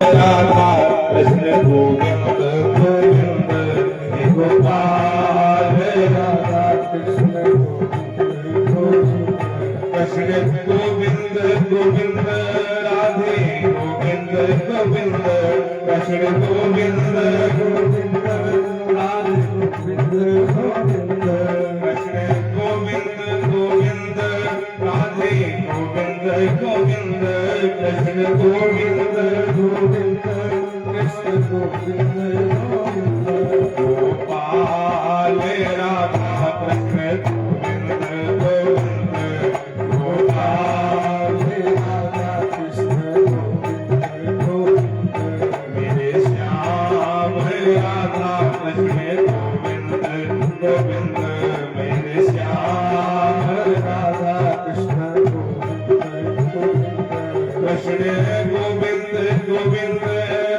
राधा कृष्ण गोविंद गोविंद हे गोपाल राधा कृष्ण कृष्ण गोविंद गोविंद राधे गोविंद गोविंद कृष्ण गोविंद गोविंद राधे गोविंद गोविंद कृष्ण गोविंद गोविंद राधे गोविंद गोविंद कृष्ण गोविंद गोविंद कृष्ण गोविंद गोविंद गोपाल राधा कृष्ण गोविंद गोविंद गोपाल राधा कृष्ण गोविंद गोविंद मेरे श्याम राधा कृष्ण गोविंद गोविंद मेरे श्याम राधा कृष्ण गोविंद गोविंद कृष्ण गोविंद गोविंद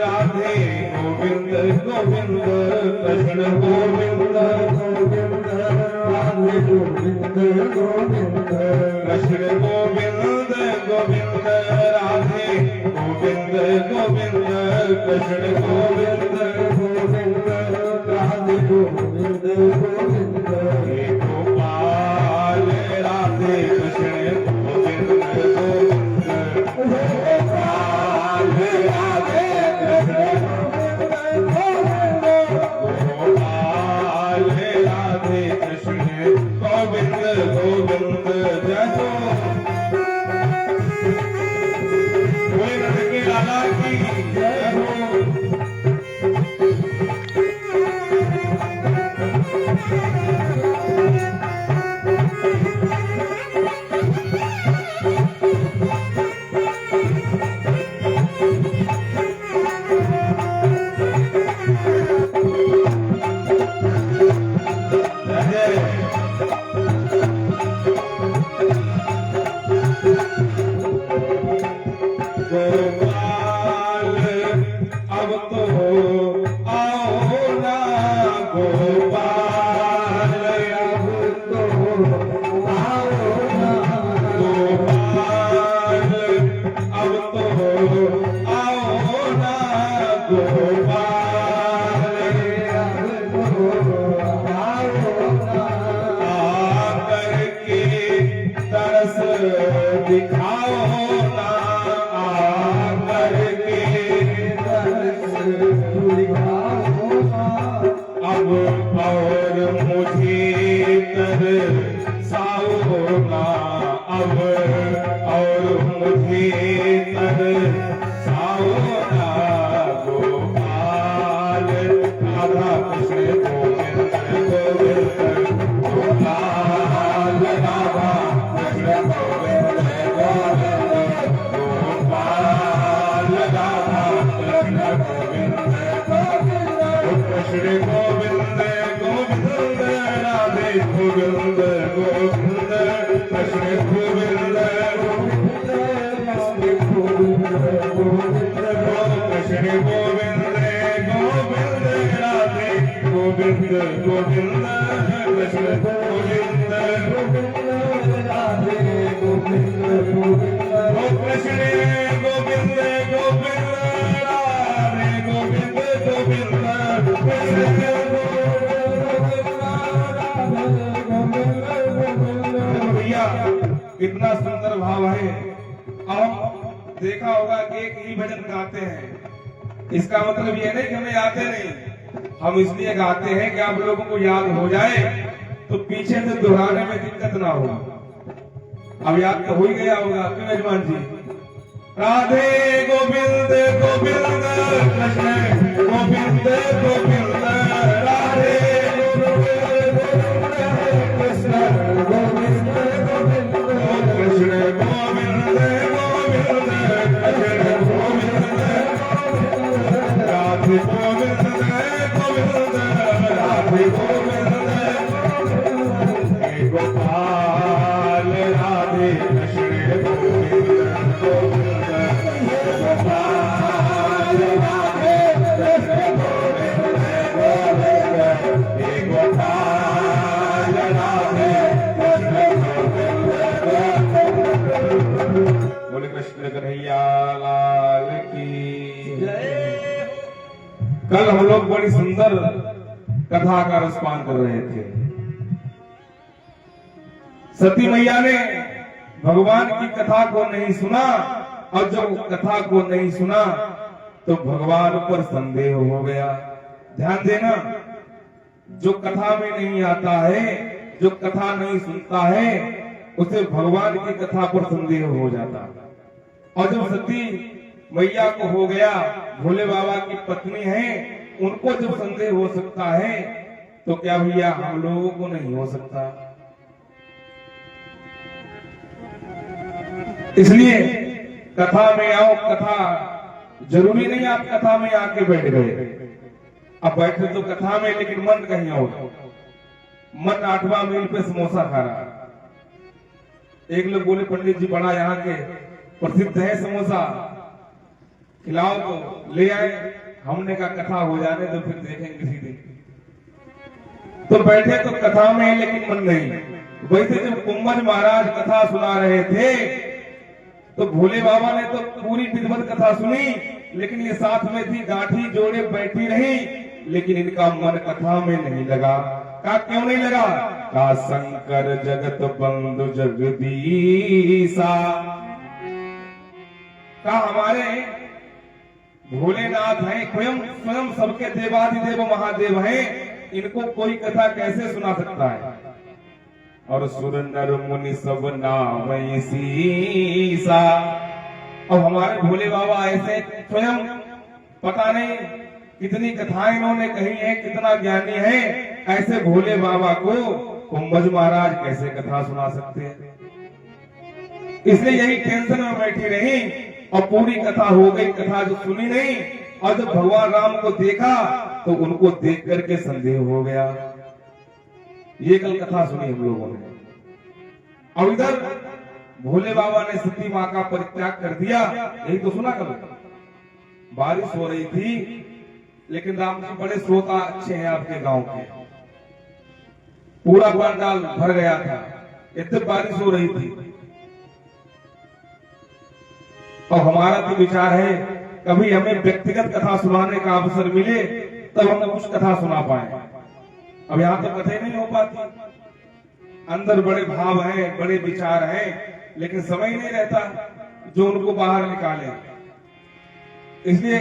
राधे गोविंद गोविंद कृष्ण गोविंद गोविंद राधे गोविंद गोविंद कृष्ण गोविंद गोविंद राधे गोविंद गोविंद कृष्ण गोविंद गोविंद राधे गोविंद गोविंद हे गोपाल राधे कृष्ण गोविंद गोविंद गोपाल राधे कृष्ण गोपाल राधे कृष्ण गोविंद गोविंद जय हो कोई रटके लाला की जय हो गोपाल अब तो आओ ना गोपाल अब तो आओ ना गोपाल अब तो आओ ना गोपाल अब तो आओ ना आकर के तरस दिखाओ ना अब और मुझे तरसाओ ना अब और मुझे तरसाओ ना गोपाल राधा कृष्ण गोविंद गोविंद गोपाल राधा कृष्ण गोविंद गोविंद गोपाल राधा कृष्ण गोविंद कृष्ण गोविंद गोविंद राधे गोविंद गोविंद कृष्ण गोविंद गोविंद कृष्ण गोविंद गोविंद राधे गोविंद गोविंद कृष्ण गोविंद गोविंद राधे गोविंद गोविंद कृष्ण गोविंद गोविंद राधे गोविंद गोविंद भैया कितना सुंदर भाव है। अब देखा होगा कि एक ही भजन गाते हैं, इसका मतलब ये नहीं कि हमें आते नहीं, हम इसलिए गाते हैं कि आप लोगों को याद हो जाए तो पीछे से दोहराने में दिक्कत ना हो। अब याद तो हो ही गया होगा क्यों यजमान जी? राधे गोविंद गोविंद कृष्ण गोविंद गोविंद राधे कृष्ण गोविंद गोविंद कृष्ण गोविंद गोविंद कृष्ण गोविंद राधे गोविंद गोविंद राधे गोविंद गोपाल राधे कृष्ण गोविंद गोविंद गोपाल राधे कृष्ण गोविंद कल हम लोग बड़ी सुंदर कथा का रसपान कर रहे थे। सती मैया ने भगवान की कथा को नहीं सुना, और जब कथा को नहीं सुना तो भगवान पर संदेह हो गया। ध्यान देना, जो कथा में नहीं आता है, जो कथा नहीं सुनता है, उसे भगवान की कथा पर संदेह हो जाता। और जब सती मैया को हो गया, भोले बाबा की पत्नी है, उनको जब संदेह हो सकता है, तो क्या भैया हम लोगों को नहीं हो सकता? इसलिए कथा में आओ, कथा जरूरी नहीं आप कथा में आके बैठ गए। अब बैठे तो कथा में, लेकिन मन कहीं और। मन 8वां मील पे समोसा खा रहा। एक लोग बोले, पंडित जी बड़ा यहाँ के प्रसिद्ध है समोसा, खिलाओ तो ले आए। हमने कहा कथा हो जाने तो फिर देखेंगे किसी दिन। तो बैठे तो कथा में, लेकिन मन नहीं। वैसे जब कुंभज महाराज कथा सुना रहे थे, तो भोले बाबा ने तो पूरी विधिवत कथा सुनी, लेकिन ये साथ में थी, गांठी जोड़े बैठी रही, लेकिन इनका मन कथा में नहीं लगा। का क्यों नहीं लगा? का शंकर जगत बंधु जगदीशा, का हमारे भोलेनाथ हैं, स्वयं सबके देवाधिदेव महादेव हैं, इनको कोई कथा कैसे सुना सकता है? और सुर नर मुनि सब नामय सीसा। अब हमारे भोले बाबा ऐसे स्वयं पता नहीं कितनी कथाएं इन्होंने कही है, कितना ज्ञानी है, ऐसे भोले बाबा को कुंभज महाराज कैसे कथा सुना सकते हैं? इसलिए यही टेंशन में बैठी रही, और पूरी कथा हो गई, कथा जो सुनी नहीं। और जब भगवान राम को देखा तो उनको देख करके संदेह हो गया। ये कल कथा सुनी हम लोगों ने। और इधर भोले बाबा ने सती माँ का परित्याग कर दिया, यही तो सुना कल। बारिश हो रही थी, लेकिन राम जी बड़े श्रोता अच्छे हैं आपके गांव के। पूरा पंडाल भर गया था, इतनी बारिश हो रही थी। और हमारा तो विचार है, कभी हमें व्यक्तिगत कथा सुनाने का अवसर मिले तब हम कुछ कथा सुना पाए। अब यहाँ तो कथा नहीं हो पाती। अंदर बड़े भाव हैं, बड़े विचार हैं, लेकिन समय नहीं रहता जो उनको बाहर निकाले। इसलिए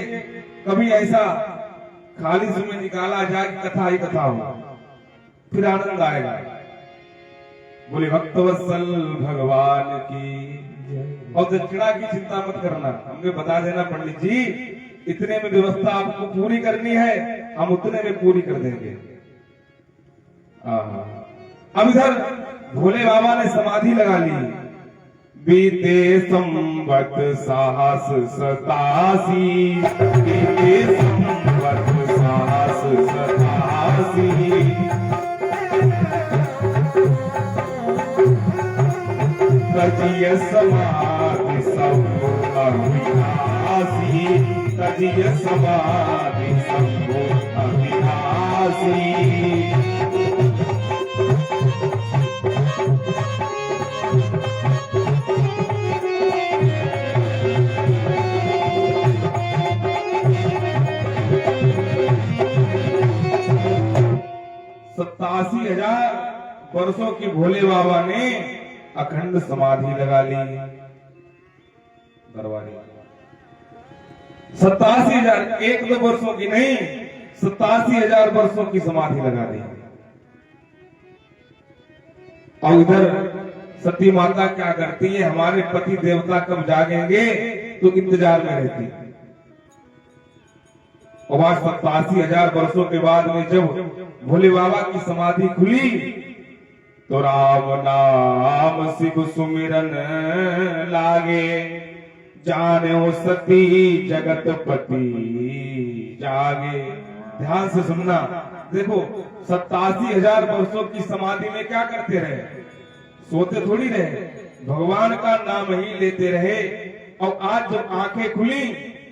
कभी ऐसा खाली समय निकाला जाए, कथा ही कथा हो, फिर आनंद आएगा। बोले भक्तवत्सल भगवान की। और दक्षिणा की चिंता मत करना, हमें बता देना पंडित जी, इतने में व्यवस्था आपको पूरी करनी है, हम उतने में पूरी कर देंगे। अब इधर भोले बाबा ने समाधि लगा ली। बीते संवत साहस 87, बीते संवत साहस 87, तजिय समाधि शंभो अविनाशी, तजिय समाधि शंभो अविनाशी। 87,000 वर्षों की भोले बाबा ने अखंड समाधि लगा ली दरबारी। 87,000, 1-2 वर्षों की नहीं, 87,000 वर्षों की समाधि लगा दी। और उधर सती माता क्या करती है, हमारे पति देवता कब जागेंगे तो इंतजार में रहती। और आज 87,000 वर्षों के बाद में जब भोले बाबा की समाधि खुली, तो राम नाम शिव सुमिरन लागे, जाने हो सती जगतपति जागे। ध्यान से सुनना, देखो 87,000 वर्षों की समाधि में क्या करते रहे? सोते थोड़ी रहे, भगवान का नाम ही लेते रहे। और आज जब आंखें खुली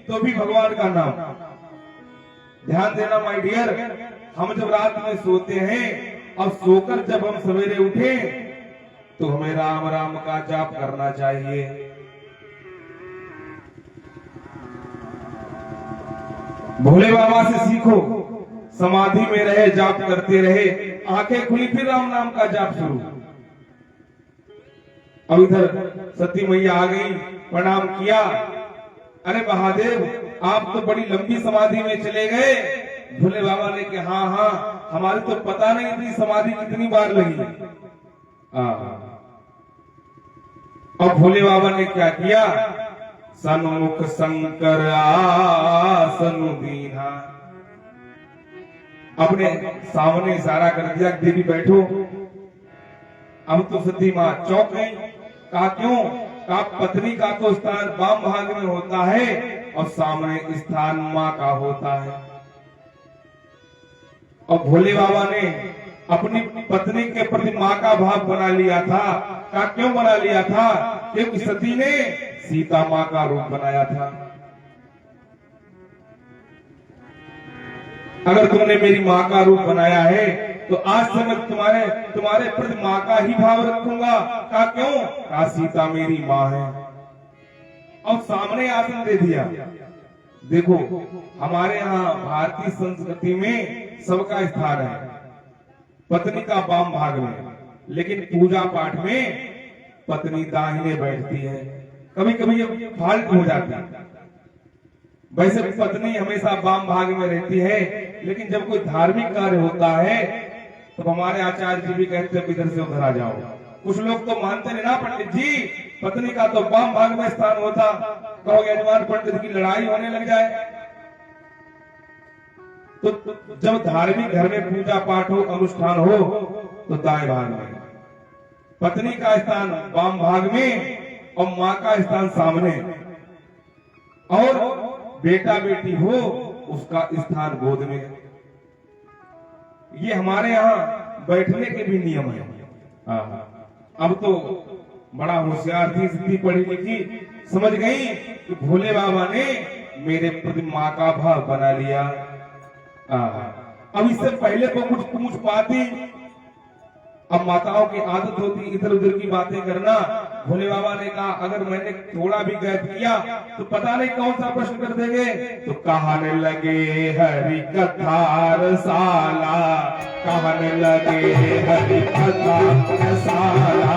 तो भी भगवान का नाम। ध्यान देना माय डियर, हम जब रात में सोते हैं और सोकर जब हम सवेरे उठे तो हमें राम राम का जाप करना चाहिए। भोले बाबा से सीखो, समाधि में रहे, जाप करते रहे, आंखें खुली फिर राम नाम का जाप शुरू। अब इधर सती मैया आ गई, प्रणाम किया। अरे महादेव, आप तो बड़ी लंबी समाधि में चले गए। भोले बाबा ने कहा हाँ हाँ, हमारी तो पता नहीं इतनी समाधि कितनी बार लगी। अब भोले बाबा ने क्या किया, सन्मुख शंकर आसन दीना, अपने सामने इशारा कर दिया, देवी बैठो। अब तो सती मां चौंक गई। कहा क्यों? कहा पत्नी का तो स्थान वाम भाग में होता है और सामने स्थान मां का होता है। और भोले बाबा ने अपनी पत्नी के प्रति मां का भाव बना लिया था। कहा क्यों बना लिया था? क्योंकि सती ने सीता मां का रूप बनाया था। अगर तुमने मेरी मां का रूप बनाया है तो आज से मैं तुम्हारे प्रति मां का ही भाव रखूंगा। कहा क्यों? कहा सीता मेरी मां है। और सामने आसन दे दिया। देखो, हमारे यहाँ भारतीय संस्कृति में सबका स्थान है, पत्नी का वाम भाग में, लेकिन पूजा पाठ में पत्नी दाहिने बैठती है। कभी कभी ये फाल्ट हो जाता है। वैसे पत्नी हमेशा वाम भाग में रहती है, लेकिन जब कोई धार्मिक कार्य होता है तो हमारे आचार्य जी भी कहते हैं इधर से उधर आ जाओ। कुछ लोग तो मानते नहीं ना पंडित जी, पत्नी का तो वाम भाग में स्थान होता। कहोगे यजमान पंडित की लड़ाई होने लग जाए। तो जब धार्मिक घर में पूजा पाठ हो, अनुष्ठान हो, तो दाएं भाग में पत्नी का स्थान, वाम भाग में, और मां का स्थान सामने, और बेटा बेटी हो उसका स्थान गोद में। ये हमारे यहाँ बैठने के भी नियम है। अब तो बड़ा होशियार थी, इतनी पढ़ी लिखी, समझ गई कि भोले बाबा ने मेरे प्रति मां का भाव बना लिया। अब इससे पहले तो कुछ पूछ पाती। अब माताओं की आदत होती इधर उधर की बातें करना। भोले बाबा ने कहा अगर मैंने थोड़ा भी गैप किया तो पता नहीं कौन सा प्रश्न कर देंगे। तो कहने लगे हरि कथा रसाला, कहने लगे हरि कथा रसाला,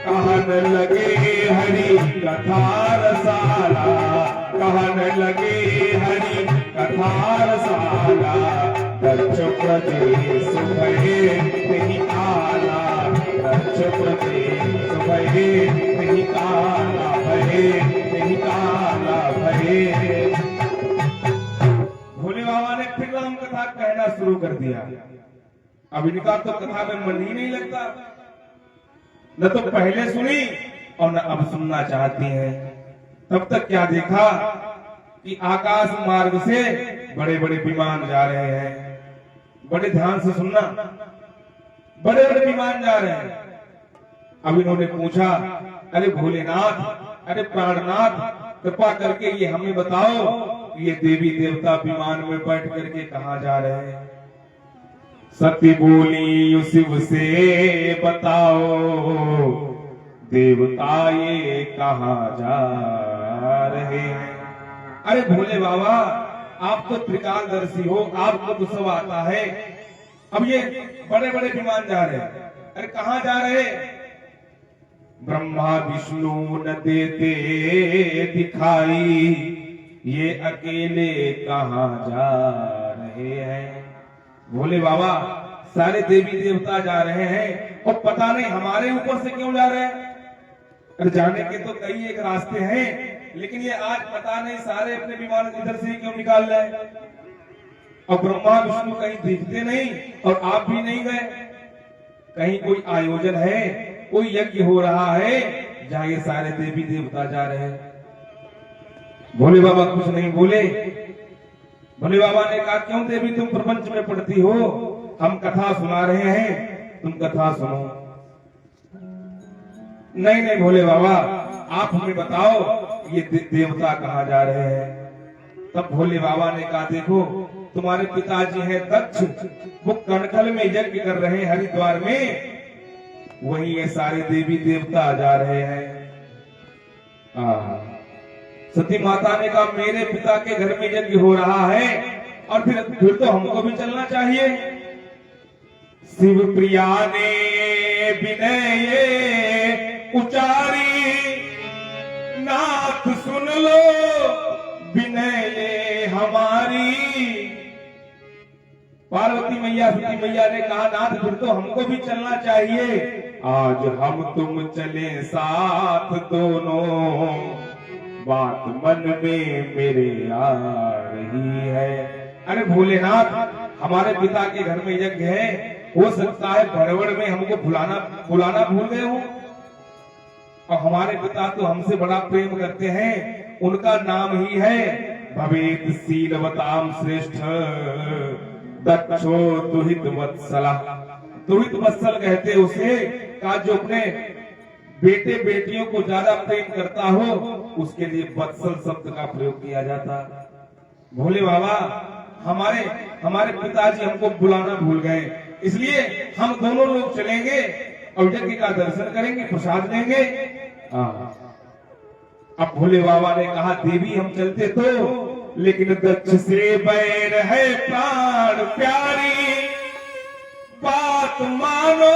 कहने लगे हरि कथा रसाला, कहने लगे हरि कथा रसाला, दक्ष प्रदेश भये नहीं काला, दक्ष प्रदेश भये नहीं काला, भये नहीं काला भये। भोले बाबा ने फिर राम कथा कहना शुरू कर दिया। अब इनका तो कथा में मन ही नहीं लगता, न तो पहले सुनी और न अब सुनना चाहती हैं। तब तक क्या देखा कि आकाश मार्ग से बड़े बड़े विमान जा रहे हैं। बड़े ध्यान से सुनना, बड़े बड़े विमान जा रहे हैं। अब इन्होंने पूछा अरे भोलेनाथ, अरे प्राणनाथ, कृपा करके ये हमें बताओ ये देवी देवता विमान में बैठ करके कहाँ जा रहे हैं। सती बोली शिव से बताओ देवता ये कहाँ जा रहे हैं। अरे भोले बाबा, आप तो त्रिकालदर्शी हो, आपको तो सब आता है। अब ये बड़े बड़े विमान जा रहे हैं, अरे कहाँ जा रहे? ब्रह्मा विष्णु न देते दिखाई, ये अकेले कहाँ जा रहे हैं। भोले बाबा, सारे देवी देवता जा रहे हैं और पता नहीं हमारे ऊपर से क्यों जा रहे हैं। अरे जाने के तो कई एक रास्ते हैं, लेकिन ये आज पता नहीं सारे अपने विमान इधर से ही क्यों निकाल रहे हैं। और ब्रह्मा विष्णु कहीं दिखते नहीं और आप भी नहीं गए। कहीं कोई आयोजन है, कोई यज्ञ हो रहा है जहाँ ये सारे देवी देवता जा रहे हैं। भोले बाबा कुछ नहीं बोले। भोले बाबा ने कहा क्यों देवी तुम प्रपंच में पढ़ती हो, हम कथा सुना रहे हैं, तुम कथा सुनो। नहीं नहीं भोले बाबा, आप हमें बताओ ये देवता कहाँ जा रहे हैं। तब भोले बाबा ने कहा देखो तुम्हारे पिताजी हैं दक्ष, वो कणखल में यज्ञ कर रहे हैं हरिद्वार में, वहीं ये सारे देवी देवता जा रहे हैं। सती माता ने कहा मेरे पिता के घर में यज्ञ हो रहा है और फिर तो हमको भी चलना चाहिए। शिव प्रिया ने विनय उचारी, नाथ सुन लो विनय हमारी। पार्वती मैया सती मैया ने कहा नाथ फिर तो हमको भी चलना चाहिए। आज हम तुम चले साथ दोनों, बात मन में मेरे आ रही है। अरे भोलेनाथ, हमारे पिता के घर में यज्ञ है, हो सकता है भड़बड़ में हमको बुलाना भूल गए हो। और हमारे पिता तो हमसे बड़ा प्रेम करते हैं, उनका नाम ही है भवेत शीलवताम श्रेष्ठ दक्षो दुहित वत्सला। दुहित वत्सल कहते उसे का जो अपने बेटे बेटियों को ज्यादा प्रेम करता हो उसके लिए वत्सल शब्द का प्रयोग किया जाता। भोले बाबा, हमारे पिताजी हमको बुलाना भूल गए, इसलिए हम दोनों लोग चलेंगे और यज्ञ का दर्शन करेंगे, प्रसाद लेंगे। अब भोले बाबा ने कहा देवी हम चलते तो, लेकिन दक्ष से बैर है प्राण प्यारी, बात मानो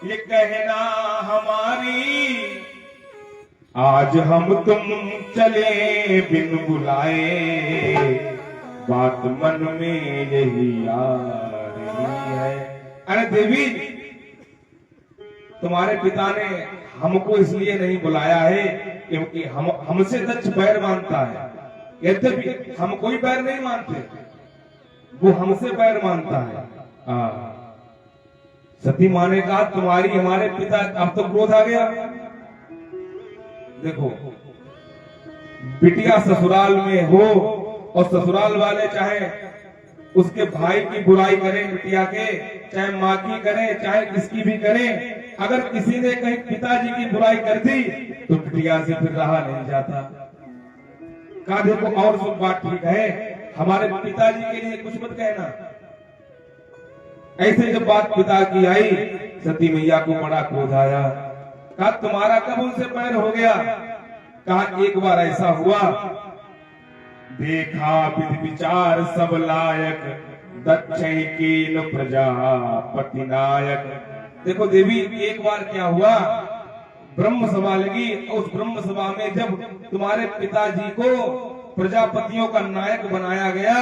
ये कहना हमारी। आज हम तुम चले बिन बुलाए, बात मन में यही आ रही है। अरे देवी, तुम्हारे पिता ने हमको इसलिए नहीं बुलाया है क्योंकि हमसे दक्ष बैर मानता है। यद्यपि हम कोई बैर नहीं मानते, वो हमसे बैर मानता है। सती माँ ने कहा तुम्हारी हमारे पिता, अब तो क्रोध आ गया। देखो, बिटिया ससुराल में हो और ससुराल वाले चाहे उसके भाई की बुराई करें, बिटिया के, चाहे माँ की करें, चाहे किसकी भी करें, अगर किसी ने कहीं पिताजी की बुराई कर दी तो बिटिया से फिर रहा नहीं जाता। कहा देखो और सब बात ठीक है, हमारे पिताजी के लिए कुछ मत कहना। ऐसे जब बात पिता की आई, सती मैया को बड़ा क्रोध आया। कहा तुम्हारा कब उनसे बैर हो गया? कहा एक बार ऐसा हुआ, देखा विधि विचार सब लायक, दक्ष कीन प्रजापति नायक। देखो देवी, एक बार क्या हुआ, ब्रह्म सभा लगी। उस ब्रह्म सभा में जब तुम्हारे पिताजी को प्रजापतियों का नायक बनाया गया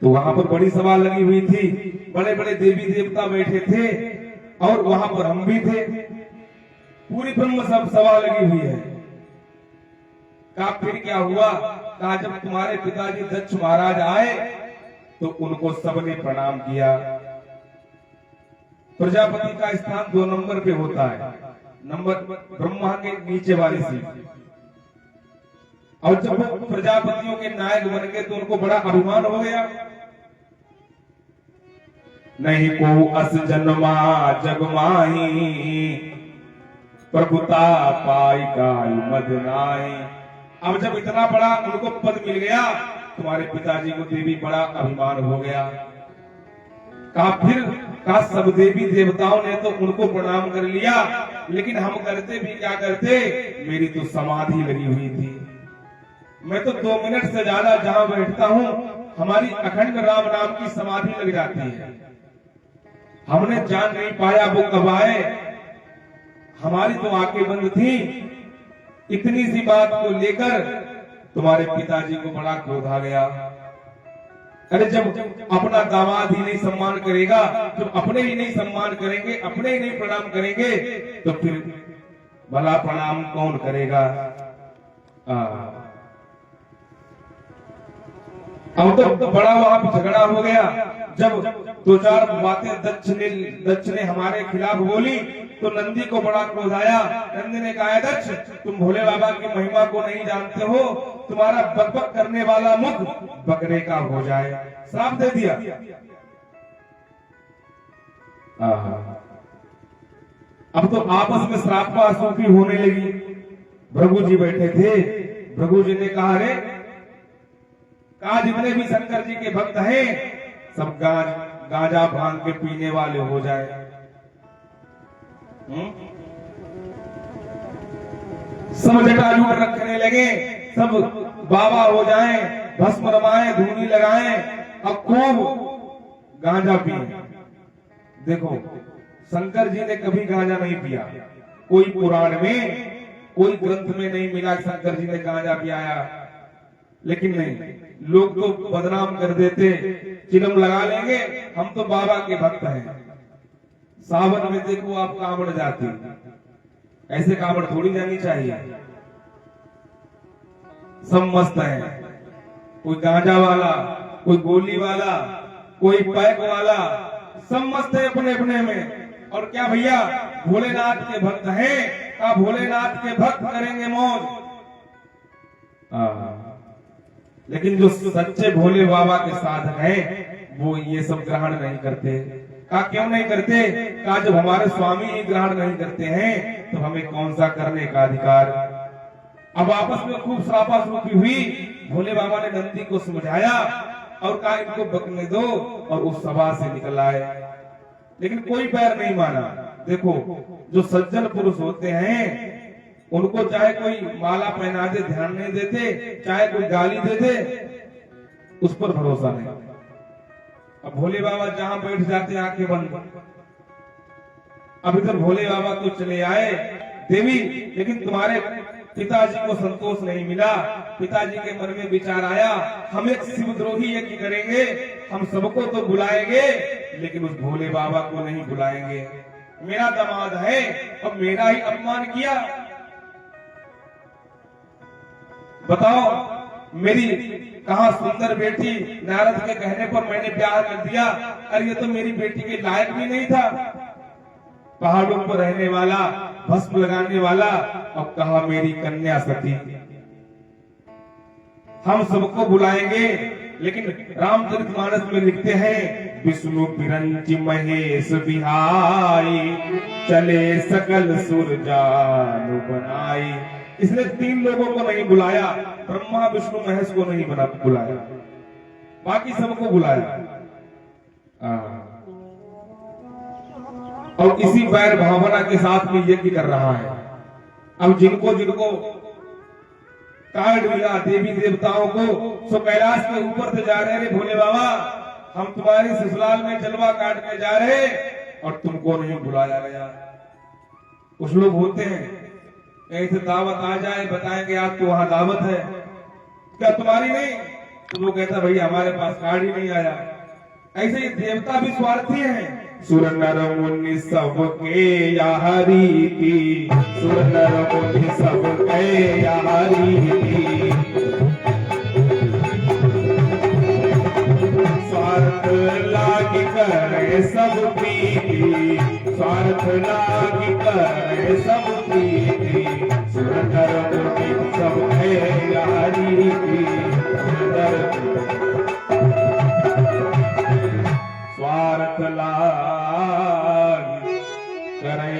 तो वहां पर बड़ी सभा लगी हुई थी, बड़े बड़े देवी देवता बैठे थे और वहां पर हम भी थे, पूरी ब्रह्म सभा लगी हुई है। कहा फिर क्या हुआ? कहा जब तुम्हारे पिताजी दक्ष महाराज आए तो उनको सबने प्रणाम किया। प्रजापति का स्थान 2 नंबर पे होता है, नंबर ब्रह्मा के नीचे वाली सीट। और जब वो प्रजापतियों के नायक बन गए तो उनको बड़ा अभिमान हो गया। नहीं को अस जन्मा जग माही, प्रभुता पाई गाय मद नाई। अब जब इतना बड़ा उनको पद मिल गया, तुम्हारे पिताजी को देवी बड़ा अभिमान हो गया। कहा सब देवी देवताओं ने तो उनको प्रणाम कर लिया, लेकिन हम करते भी क्या करते, मेरी तो समाधि लगी हुई थी। मैं तो 2 मिनट से ज्यादा जहां बैठता हूं, हमारी अखंड राम नाम की समाधि लग जाती है। हमने जान नहीं पाया वो कब आए, हमारी तो आंखें बंद थी। इतनी सी बात को लेकर तुम्हारे पिताजी को बड़ा क्रोध आ गया। अरे जब अपना दामाद ही नहीं सम्मान करेगा, जब अपने ही नहीं सम्मान करेंगे, अपने ही नहीं प्रणाम करेंगे, तो फिर भला प्रणाम कौन करेगा? अब तो बड़ा वहां पर झगड़ा हो गया। जब 2-4 बातें दक्ष ने हमारे खिलाफ बोली तो नंदी को बड़ा क्रोध आया। नंदी ने कहा दक्ष, तुम भोले बाबा की महिमा को नहीं जानते हो, तुम्हारा बकबक करने वाला मुख बकरे का हो जाए। श्राप दे दिया। अब तो आपस में श्राप का आसूफी होने लगी। भृगु जी बैठे थे, भृगु जी ने कहा रे, कहा जितने भी शंकर जी के भक्त हैं सब गांजा भांग के पीने वाले हो जाए। सब जटाजूट रखने लगे, सब बाबा हो जाएं, भस्म रमाएं, धूनी लगाएं और खूब गांजा पिए। देखो शंकर जी ने कभी गांजा नहीं पिया, कोई पुराण में कोई ग्रंथ में नहीं मिला शंकर जी ने गांजा पियाया। लेकिन नहीं, लोग तो बदनाम कर देते, चिलम लगा लेंगे हम तो बाबा के भक्त हैं। सावन में देखो आप कांवड़ जाती, ऐसे कांवड़ थोड़ी जानी चाहिए। सब मस्त है, कोई गांजा वाला, कोई गोली वाला, कोई पैक वाला, सब मस्त है अपने अपने में। और क्या भैया भोलेनाथ के भक्त हैं, क्या भोलेनाथ के भक्त करेंगे मौज। लेकिन जो सच्चे भोले बाबा के साधक हैं वो ये सब ग्रहण नहीं करते। का क्यों नहीं करते? का जब हमारे स्वामी ही ग्रहण नहीं करते हैं तो हमें कौन सा करने का अधिकार। अब आपस में खूब सरापा सरूपी हुई, भोले बाबा ने नंदी को समझाया और कहा इनको बकने दो और उस सभा से निकल आए। लेकिन कोई पैर नहीं माना। देखो जो सज्जन पुरुष होते हैं उनको चाहे कोई माला पहना दे ध्यान नहीं देते, चाहे कोई गाली दे दे उस पर भरोसा नहीं। अब भोले बाबा जहां बैठ जाते हैं आंखें बंद। अब इधर भोले बाबा तो चले आए देवी, लेकिन तुम्हारे पिताजी को संतोष नहीं मिला। पिताजी के मन में विचार आया हम एक शिवद्रोही यज्ञ करेंगे, हम सबको तो बुलाएंगे लेकिन उस भोले बाबा को नहीं बुलाएंगे। मेरा दामाद है और मेरा ही अपमान किया। बताओ मेरी कहा सुंदर बेटी, नारद के कहने पर मैंने प्यार कर दिया, अरे ये तो मेरी बेटी के लायक भी नहीं था। पहाड़ों पर रहने वाला, भस्म लगाने वाला, और कहा मेरी कन्या सती। हम सबको बुलाएंगे, लेकिन रामचरितमानस में लिखते हैं विष्णु बिरंची महेश बिहाई, चले सकल सुर जानु बनाई। इसने 3 लोगों को नहीं बुलाया, ब्रह्मा विष्णु महेश को नहीं बुलाया, बाकी सबको बुलाया। और इसी बैर भावना के साथ में यज्ञ कर रहा है। अब जिनको जिनको कार्ड मिला देवी देवताओं को, सो कैलाश के ऊपर से जा रहे भोले बाबा हम तुम्हारी ससुराल में जलवा काटने जा रहे और तुमको नहीं बुलाया गया। कुछ लोग होते हैं ऐसे दावत आ जाए बताएंगे आपको वहां दावत है, क्या तुम्हारी नहीं? तो लोग कहता भैया हमारे पास कार्ड ही नहीं आया। ऐसे ही देवता भी स्वार्थी हैं। सुर नर मुनि सबके यारी की, सुर नर मुनि सबके यारी की, स्वार्थ लागी करे सब प्रीति, स्वार्थ लागी करे सब प्रीति, सुर नर मुनि सबके यारी की, स्वार्थ लागी करे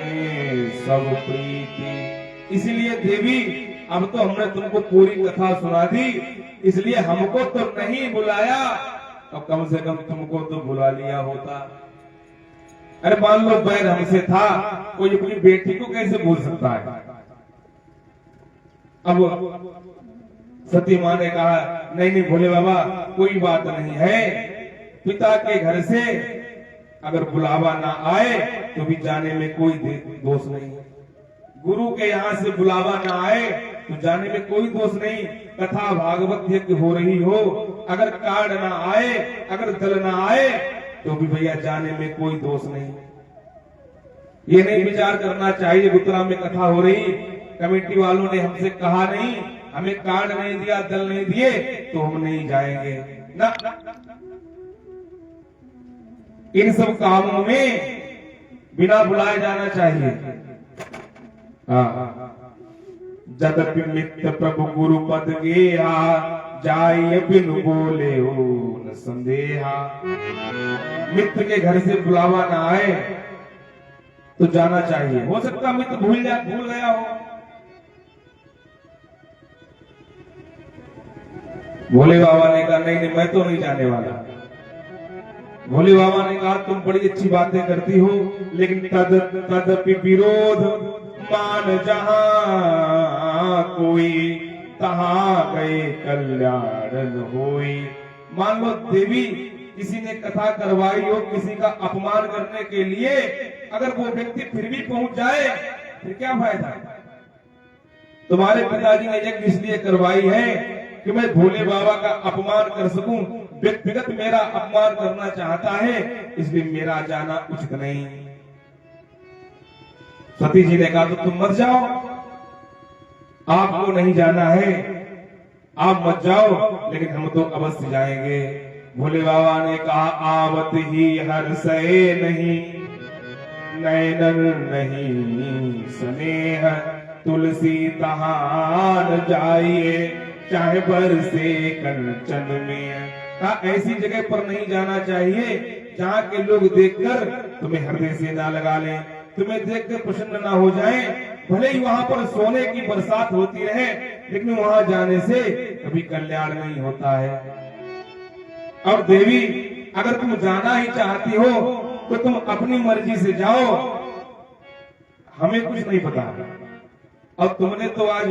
सब प्रीति। इसलिए देवी अब तो हमने तुमको पूरी कथा सुना दी, इसलिए हमको तो नहीं बुलाया, तो कम से कम तुमको तो बुला लिया होता। अरे मान लो बैर हमसे था, कोई अपनी बेटी को कैसे भूल सकता है? अब सती मां ने कहा नहीं नहीं भोले बाबा कोई बात नहीं है, पिता के घर से अगर बुलावा ना आए तो भी जाने में कोई दोष नहीं। गुरु के यहाँ से बुलावा ना आए तो जाने में कोई दोष नहीं। कथा भागवत यज्ञ हो रही हो, अगर कार्ड ना आए, अगर दल ना आए तो भी भैया जाने में कोई दोष नहीं। ये नहीं विचार करना चाहिए गुरुद्वारा में कथा हो रही, कमेटी वालों ने हमसे कहा नहीं, हमें कार्ड नहीं दिया, दल नहीं दिए तो हम नहीं जाएंगे ना। इन सब कामों में बिना बुलाए जाना चाहिए। जदपि मित्र प्रभु गुरु पद गेहा, जाय बिनु बोले हो न संदेहा। मित्र के घर से बुलावा ना आए तो जाना चाहिए। हो सकता मित्र भूल गया हो। भोले बाबा ने कहा नहीं नहीं मैं तो नहीं जाने वाला। भोले बाबा ने कहा तुम बड़ी अच्छी बातें करती हो, लेकिन तदपि विरोध मान जहां कोई, तहां गए कल्याण होई। मान लो देवी किसी ने कथा करवाई हो किसी का अपमान करने के लिए, अगर वो व्यक्ति फिर भी पहुंच जाए फिर क्या फायदा। तुम्हारे पिताजी ने यज्ञ इसलिए करवाई है कि मैं भोले बाबा का अपमान कर सकूं, व्यक्तिगत मेरा अपमान करना चाहता है, इसलिए मेरा जाना उचित नहीं। सती जी ने कहा तो तुम मत जाओ, आपको नहीं जाना है, आप मत जाओ, लेकिन हम तो अवश्य जाएंगे। भोले बाबा ने कहा आवत ही हर सहे नहीं, नैनन नहीं स्नेह, तुलसी तहान जाइए, चाहे बरसे कंचन में। कहा ऐसी जगह पर नहीं जाना चाहिए जहाँ के लोग देखकर तुम्हें हृदय से ना लगा लें, तुम्हें देखकर प्रसन्न ना हो जाएं। भले ही वहां पर सोने की बरसात होती रहे, लेकिन वहां जाने से कभी कल्याण नहीं होता है। और देवी अगर तुम जाना ही चाहती हो तो तुम अपनी मर्जी से जाओ, हमें कुछ नहीं पता। और तुमने तो आज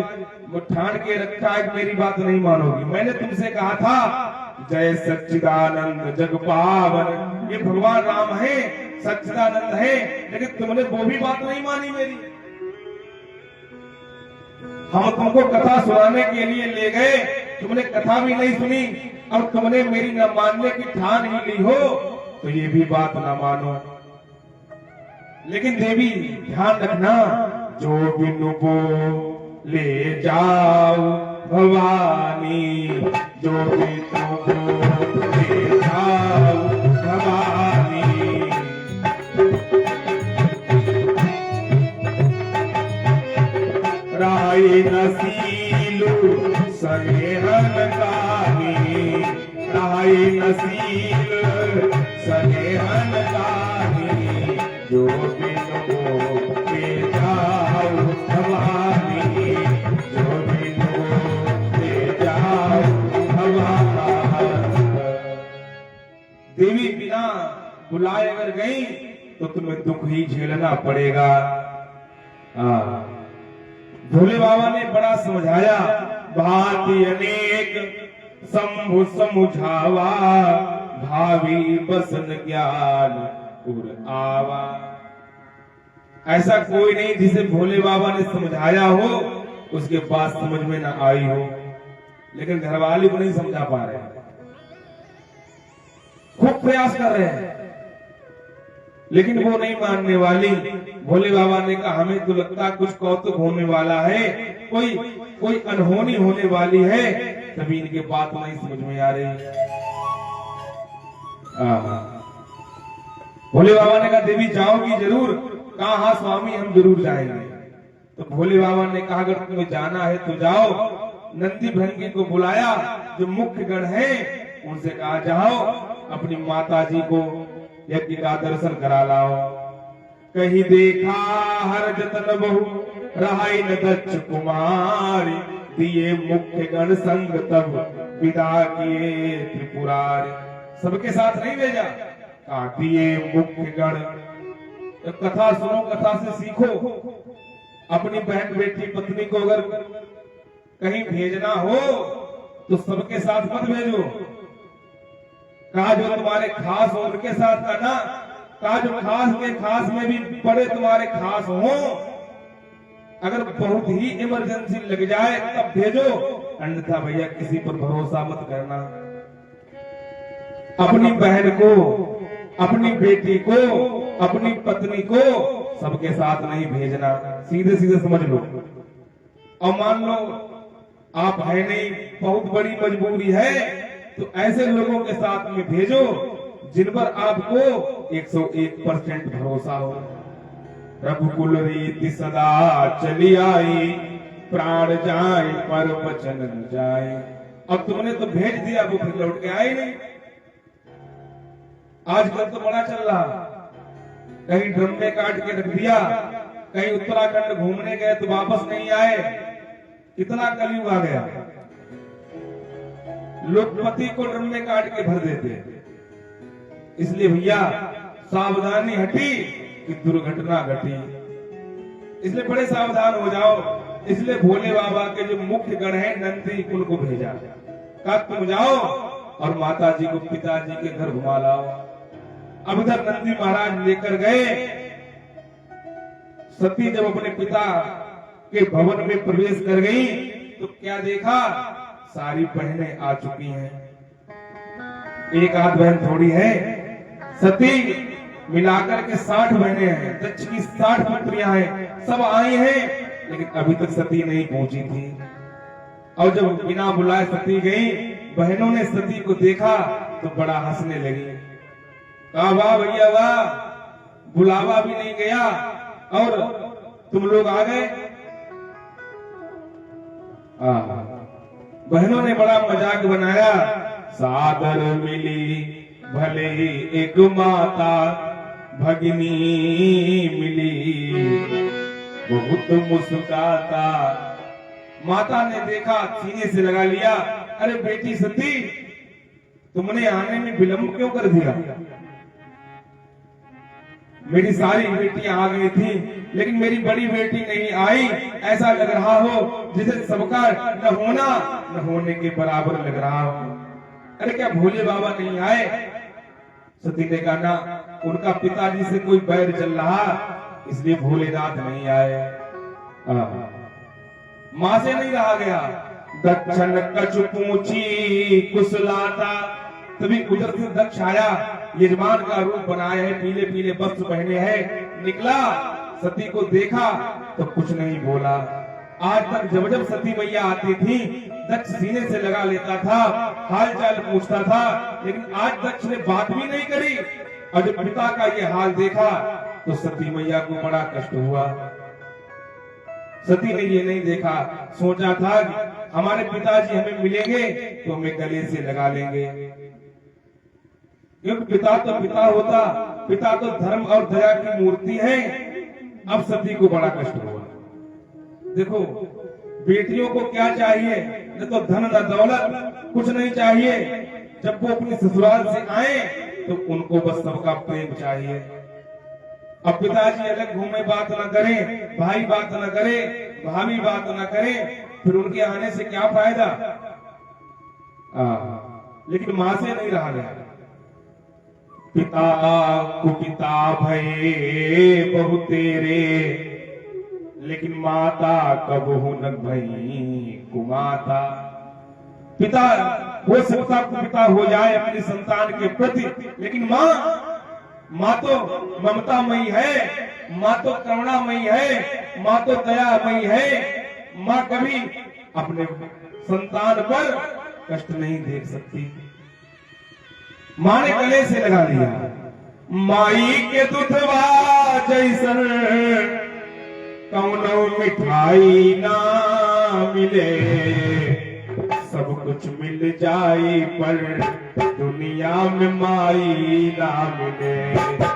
ठान के रखा है कि मेरी बात नहीं मानोगी। मैंने तुमसे कहा था जय सच्चिदानंद जग पावन, ये भगवान राम है, सच्चिदानंद है, लेकिन तुमने वो भी बात नहीं मानी मेरी। हम तुमको कथा सुनाने के लिए ले गए, तुमने कथा भी नहीं सुनी, और तुमने मेरी न मानने की ठान ही ली हो तो ये भी बात ना मानो। लेकिन देवी ध्यान रखना, जो बिनु बो ले जाओ भवानी, जो बिनु बो ले जाओ भवानी। राई नसीलु सनेहन गानी, राई नसील सनेहन गानी, जो बिनु बो ले जाओ भवानी, जो बिनु ले जाओ भवानी। देवी बिना बुलाए अगर गई तो तुम्हें दुख ही झेलना पड़ेगा। भोले बाबा ने बड़ा समझाया, भांति अनेक शंभु समुझावा, भावी बसन ज्ञान उर आवा। ऐसा कोई नहीं जिसे भोले बाबा ने समझाया हो उसके बाद समझ में ना आई हो, लेकिन घरवाली को नहीं समझा पा रहे हैं, खूब प्रयास कर रहे हैं, लेकिन वो नहीं मानने वाली। भोले बाबा ने कहा हमें तो लगता कुछ कौतुक होने वाला है, कोई अनहोनी होने वाली है, तभी इनके बात नहीं समझ में आ रही। भोले बाबा ने कहा देवी जाओगी जरूर? कहा हाँ स्वामी हम जरूर जाएंगे। तो भोले बाबा ने कहा अगर तुम्हें जाना है तो जाओ। नंदी भृंगी को बुलाया, जो मुख्य गण है उनसे कहा जाओ अपनी माता जी को यज्ञ का दर्शन करा लाओ। कहीं देखा हर जतन बहु, रहाई न दक्ष कुमारी, दिए मुख्य गण संग तब विदा किए त्रिपुरारी। सबके साथ नहीं भेजा, कहा दिए मुख्य गण। तो कथा सुनो, कथा से सीखो। अपनी बहन बेटी पत्नी को अगर कहीं भेजना हो तो सबके साथ मत भेजो। कहा जो तुम्हारे खास हो उनके साथ करना, कहा जो खास के खास में भी बड़े तुम्हारे खास हो, अगर बहुत ही इमरजेंसी लग जाए तब भेजो, अन्यथा भैया किसी पर भरोसा मत करना। अपनी बहन को, अपनी बेटी को, अपनी पत्नी को सबके साथ नहीं भेजना, सीधे सीधे समझ लो। और मान लो आप है नहीं, बहुत बड़ी मजबूरी है, तो ऐसे लोगों के साथ में भेजो जिन पर आपको 101% भरोसा हो। रघुकुल रीति सदा चली आई, प्राण जाए पर वचन न जाए। अब तुमने तो भेज दिया, वो फिर लौट के आए नहीं। आजकल तो बड़ा चल रहा, कहीं ड्रम में काट के रख दिया, कहीं उत्तराखंड घूमने गए तो वापस नहीं आए। कितना कलयुग आ गया, लोग पति को ड्रम में काट के भर देते। इसलिए भैया सावधानी हटी कि दुर्घटना घटी। इसलिए बड़े सावधान हो जाओ। इसलिए भोले बाबा के जो मुख्य गण है नंदी कुल को भेजा, कहा तुम जाओ और माता जी को पिताजी के घर घुमा लाओ। अब इधर नंदी महाराज लेकर गए। सती जब अपने पिता के भवन में प्रवेश कर गई तो क्या देखा, सारी बहनें आ चुकी हैं। एक आध बहन थोड़ी है, सती मिलाकर के 60 बहनें हैं, दक्ष की 60 पुत्रियां हैं, सब आई हैं, लेकिन अभी तक सती नहीं पहुंची थी। और जब बिना बुलाए सती गई, बहनों ने सती को देखा तो बड़ा हंसने लगी। कहा वाह भैया वाह, बुलावा भी नहीं गया और तुम लोग आ गए। बहनों ने बड़ा मजाक बनाया। सादर मिली भले ही एक माता, भगिनी मिली बहुत मुस्कुराता। माता ने देखा, सीने से लगा लिया, अरे बेटी सती तुमने आने में विलंब क्यों कर दिया? मेरी सारी बेटियां आ गई थी, लेकिन मेरी बड़ी बेटी नहीं आई। ऐसा लग रहा हो जिसे सबका न होना न होने के बराबर लग रहा हो। अरे क्या भोले बाबा नहीं आए? सती ने कहा ना, उनका पिताजी से कोई बैर चल रहा, इसलिए भोलेनाथ नहीं आए। मां से नहीं रहा गया। दक्षिण कछु पूछी कुशलाता, तभी उधर से दक्ष आया, यजमान का रूप बनाया है, पीले पीले वस्त्र पहने हैं, निकला, सती को देखा तो कुछ नहीं बोला। आज तक जब जब सती मैया आती थी, दक्ष सीने से लगा लेता था, हाल चाल पूछता था, लेकिन आज दक्ष ने बात भी नहीं करी। और जब पिता का ये हाल देखा तो सती मैया को बड़ा कष्ट हुआ। सती ने ये नहीं देखा, सोचा था कि हमारे पिताजी हमें मिलेंगे तो हमें गले से लगा लेंगे, क्योंकि पिता तो पिता होता, पिता तो धर्म और दया की मूर्ति है। अब सती को बड़ा कष्ट हुआ। देखो बेटियों को क्या चाहिए, न तो धन न दौलत, कुछ नहीं चाहिए। जब वो अपने ससुराल से आए तो उनको बस सबका प्रेम चाहिए। अब पिताजी अलग घूमे, बात न करें, भाई बात न करे, भाभी बात न करे, फिर उनके आने से क्या फायदा? लेकिन मां से नहीं रहा गया। पिता कुपिता भये बहु तेरे, लेकिन माता कबहु न भई कुमाता। पिता हो सकता कुपिता हो जाए अपने संतान के प्रति, लेकिन माँ तो ममतामयी है, माँ तो करुणामयी है, माँ तो दयामयी है। माँ कभी अपने संतान पर कष्ट नहीं देख सकती। माँ ने गले से लगा लिया। माई के दुधवा जैसन कौनो मिठाई ना मिले, सब कुछ मिल जाए पर दुनिया में माई ना मिले।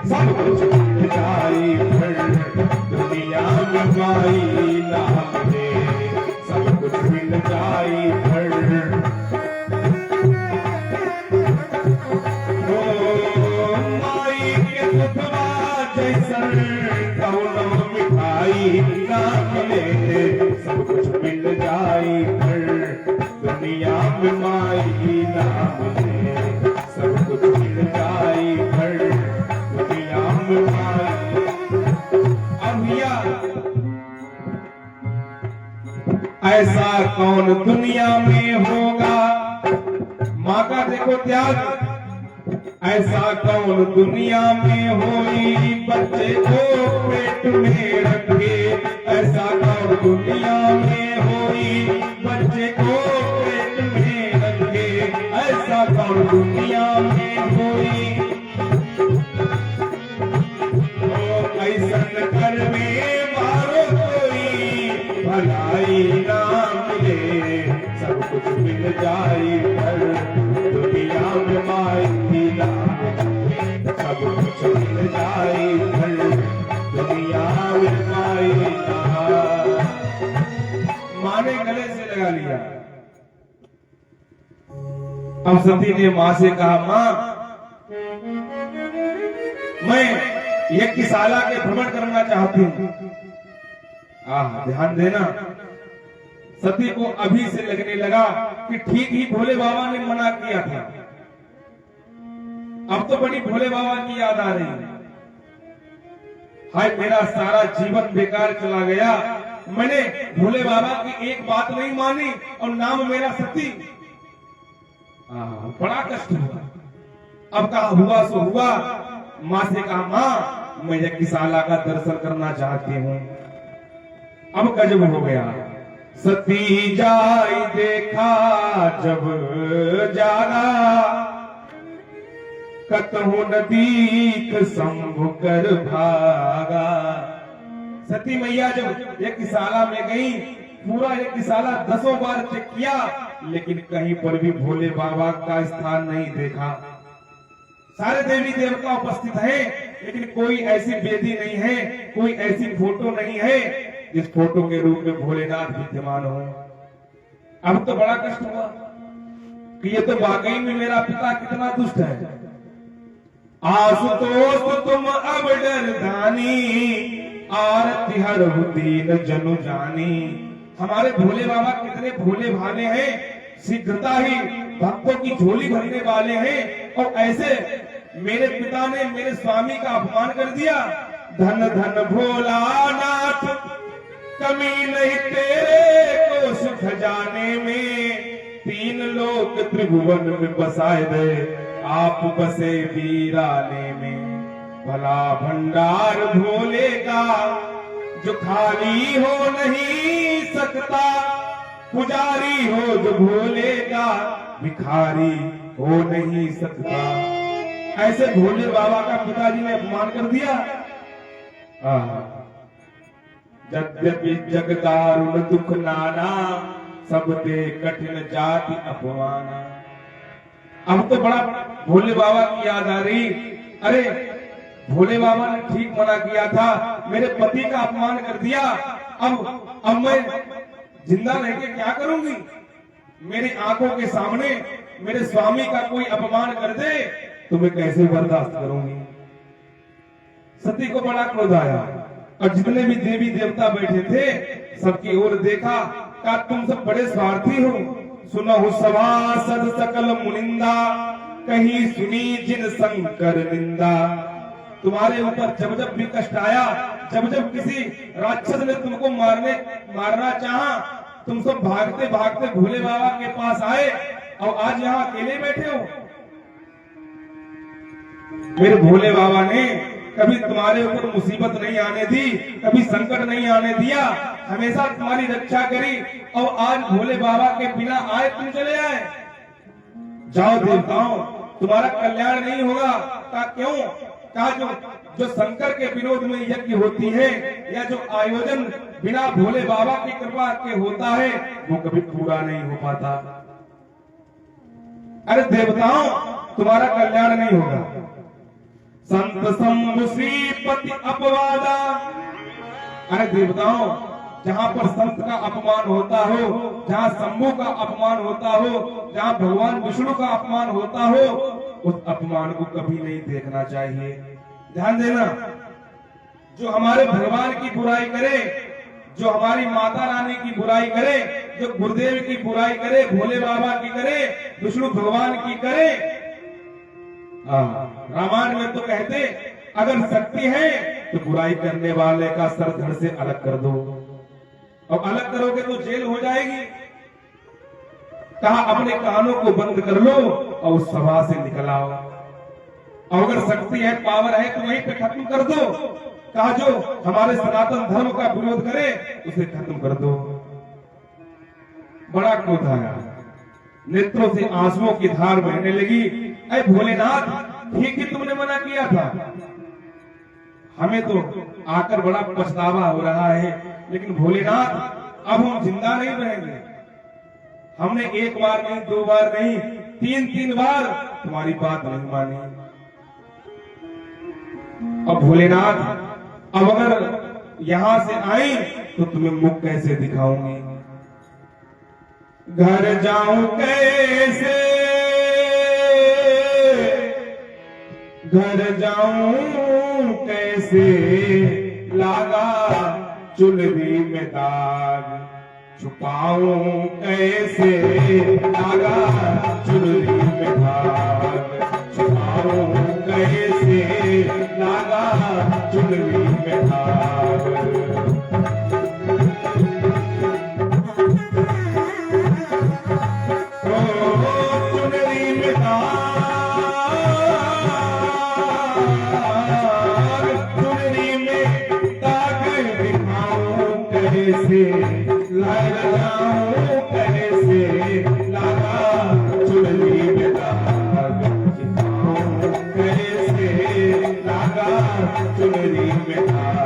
सब कुछ मिल जाए पर दुनिया में माई ना मिले, सब कुछ मिल जाए पर माई के दुधवा जैसन कौनो मिठाई ना मिले, सब कुछ मिल जाए पर दुनिया में माई ना मिले, सब कुछ मिल जाए पर दुनिया में माई। अब भैया ऐसा कौन दुनिया में होगा, माँ का देखो त्याग, ऐसा कौन दुनिया में होई बच्चे को पेट में रखे। ऐसा कौन दुनिया में होई बच्चे को पेट में रखे। ऐसा कौन दुनिया में होई ऐसन कर में मारो कोई भलाई ना मिले, सब कुछ मिल जाए पर दुनिया में माई ना मिले, सब कुछ मिल जाए पर दुनिया में माई ना। माँ ने गले से लगा लिया। अब सती ने माँ से कहा, माँ मैं यज्ञशाला के भ्रमण करना चाहती हूँ, ध्यान देना, सती को अभी से लगने लगा कि ठीक ही भोले बाबा ने मना किया था। अब तो बड़ी भोले बाबा की याद आ रही है। हाय मेरा सारा जीवन बेकार चला गया, मैंने भोले बाबा की एक बात नहीं मानी और नाम मेरा सती। बड़ा कष्ट हुआ। अब कहा हुआ सो हुआ। माँ से कहा माँ मैं यज्ञशाला का दर्शन करना चाहती हूँ। अब गजब हो गया। सती जाई देखा जब जाना, कतहु न दीख शंभु कर भागा। सती मैया जब यज्ञशाला में गई, पूरा यज्ञशाला 10 बार चेक किया, लेकिन कहीं पर भी भोले बाबा का स्थान नहीं देखा। सारे देवी देवता उपस्थित हैं, लेकिन कोई ऐसी वेदी नहीं है, कोई ऐसी फोटो नहीं है जिस फोटो के रूप में भोलेनाथ विद्यमान हो। अब तो बड़ा कष्ट हुआ कि ये तो वाकई में मेरा पिता कितना दुष्ट है। आशुतोष तुम अब डरदानी, आरती हर दीन जनु जानी। हमारे भोले बाबा कितने भोले भाले हैं, शीघ्रता ही भक्तों की झोली भरने वाले हैं, और ऐसे मेरे पिता ने मेरे स्वामी का अपमान कर दिया। धन धन भोलानाथ कमी नहीं तेरे को सुख जाने में, 3 लोक त्रिभुवन में बसाए दे आप बसे वीराने में। भला भंडार भोले का जो खाली हो नहीं सकता, पुजारी हो जो भोले का भिखारी हो नहीं सकता। ऐसे भोले बाबा का पिताजी ने अपमान कर दिया। यद्यपि जग दारुण दुख नाना, सब दे कठिन जाति अपमाना। अब तो बड़ा भोले बाबा की याद आ रही। अरे भोले बाबा ने ठीक मना किया था, मेरे पति का अपमान कर दिया। अब मैं जिंदा रह के क्या करूंगी? मेरी आंखों के सामने मेरे स्वामी का कोई अपमान कर दे तो मैं कैसे बर्दाश्त करूंगी? सती को बड़ा क्रोध आया और जितने भी देवी देवता बैठे थे सबकी ओर देखा, कहा तुम सब बड़े स्वार्थी हो। सुनहु सभासद सकल मुनिंदा, कहीं सुनी जिन शंकर निंदा। तुम्हारे ऊपर जब जब भी कष्ट आया, जब जब किसी राक्षस ने तुमको मारना चाहा, तुम सब भागते भागते भोले बाबा के पास आए और आज यहाँ अकेले बैठे हो। मेरे भोले बाबा ने कभी तुम्हारे ऊपर मुसीबत नहीं आने दी, कभी संकट नहीं आने दिया, हमेशा तुम्हारी रक्षा करी, और आज भोले बाबा के बिना आए तुम चले आए। जाओ देवताओं, तुम्हारा कल्याण नहीं होगा। कहा क्यों? कहा जो शंकर के विरोध में यज्ञ होती है या जो आयोजन बिना भोले बाबा की कृपा के होता है वो कभी पूरा नहीं हो पाता। अरे देवताओं, तुम्हारा कल्याण नहीं होगा। संत शंभु श्रीपति अपवादा। अरे देवताओं, जहां पर संत का अपमान होता हो, जहां शंभु का अपमान होता हो, जहां भगवान विष्णु का अपमान होता हो, उस अपमान को कभी नहीं देखना चाहिए। ध्यान देना, जो हमारे भगवान की बुराई करे, जो हमारी माता रानी की बुराई करे, जो गुरुदेव की बुराई करे, भोले बाबा की करे, विष्णु भगवान की करे, रामायण में तो कहते अगर शक्ति है तो बुराई करने वाले का सर धड़ से अलग कर दो, और अलग करोगे तो जेल हो जाएगी। कहा अपने कानों को बंद कर लो और उस सभा से निकल आओ, और अगर शक्ति है, पावर है तो वहीं पे खत्म कर दो। कहा जो हमारे सनातन धर्म का विरोध करे उसे खत्म कर दो। बड़ा क्रोध आया, नेत्रों से आंसुओं की धार बहने लगी। अरे भोलेनाथ, ठीक ही तुमने मना किया था, हमें तो आकर बड़ा पछतावा हो रहा है, लेकिन भोलेनाथ अब हम जिंदा नहीं रहेंगे। हमने 1 बार नहीं, 2 बार नहीं, 3 बार तुम्हारी बात नहीं मानी। अब भोलेनाथ, अब अगर यहां से आई तो तुम्हें मुख कैसे दिखाऊंगी? घर जाऊं कैसे, घर जाऊं कैसे, लागा चुनरी में दाग छुपाऊं कैसे लागा चुनरी में दाग छुपाऊं कैसे लागा चुनरी में दाग चुनरी में दाग दिखाऊं कैसे लगाऊं कैसे लगा चुनरी में दाग दिखाऊं कैसे लगा चुनरी में दाग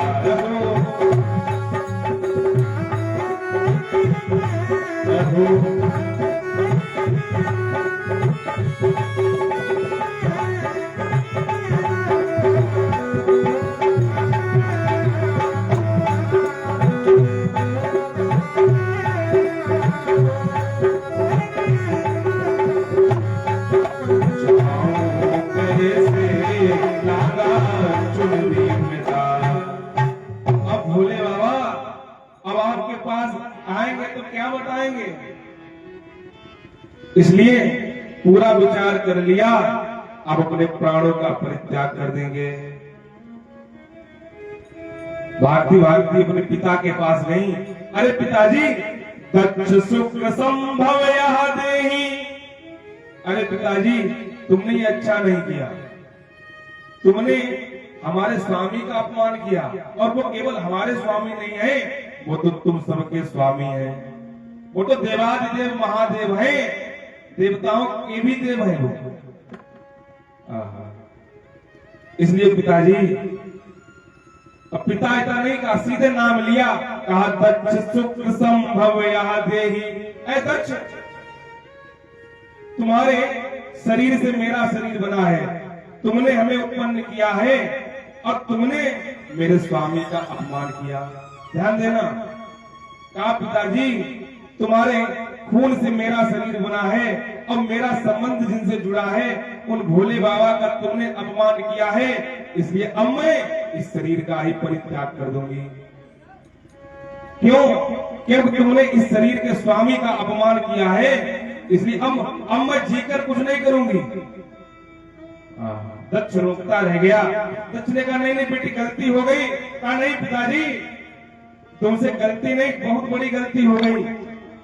अब भोले बाबा अब आपके पास आएंगे तो क्या बताएंगे? इसलिए पूरा विचार कर लिया, अब अपने प्राणों का परित्याग कर देंगे। भागती भागती अपने पिता के पास गई। अरे पिताजी, दक्ष सुख संभव यह देहि। अरे पिताजी, तुमने ये अच्छा नहीं किया, तुमने हमारे स्वामी का अपमान किया, और वो केवल हमारे स्वामी नहीं है, वो तो तुम सबके स्वामी हैं। वो तो देवादिदेव महादेव है, देवताओं के भी देव है वो। इसलिए पिताजी, अब पिता इतना नहीं कहा, सीधे नाम लिया, कहा दक्ष सुख संभव यह देहि। ऐ दक्ष, तुम्हारे शरीर से मेरा शरीर बना है, तुमने हमें उत्पन्न किया है और तुमने मेरे स्वामी का अपमान किया। ध्यान देना, कहा पिताजी, तुम्हारे खून से मेरा शरीर बना है और मेरा संबंध जिनसे जुड़ा है उन भोले बाबा का तुमने अपमान किया है, इसलिए अब मैं इस शरीर का ही परित्याग कर दूंगी। क्यों? क्योंकि तुमने इस शरीर के स्वामी का अपमान किया है, इसलिए अब मैं जीकर कुछ नहीं करूंगी। दक्ष रोकता रह गया। दक्ष ने कहा नहीं नहीं बेटी, गलती हो गई। कहा नहीं पिताजी, तुमसे गलती नहीं, बहुत बड़ी गलती हो गई।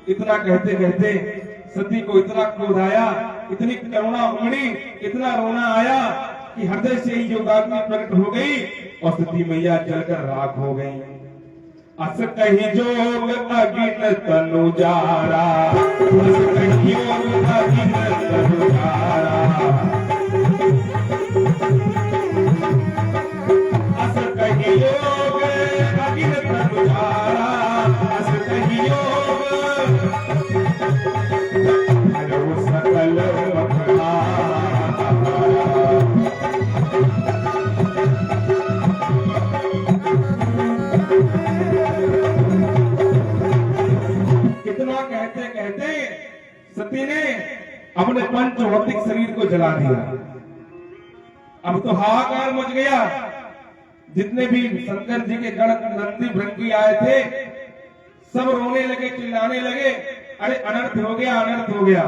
इतना कहते कहते सती को इतना क्रोध आया, इतनी करुणा उमड़ी, इतना रोना आया कि हृदय से ही योगाग्नि प्रकट हो गई और सती मैया जलकर राख हो गई। अस कही जोग अगिन तनु जारा, अस कही जोग अगिन तनु जारा, अस कही योग अगिन तनु जारा, अस कही योग सकल मखना। कितना कहते कहते सती ने अपने पंच भौतिक शरीर को जला दिया। अब तो हाहाकार मच गया। जितने भी शंकर जी के गण नंदी भृंगी आए थे सब रोने लगे, चिल्लाने लगे, अरे अनर्थ हो गया, अनर्थ हो गया।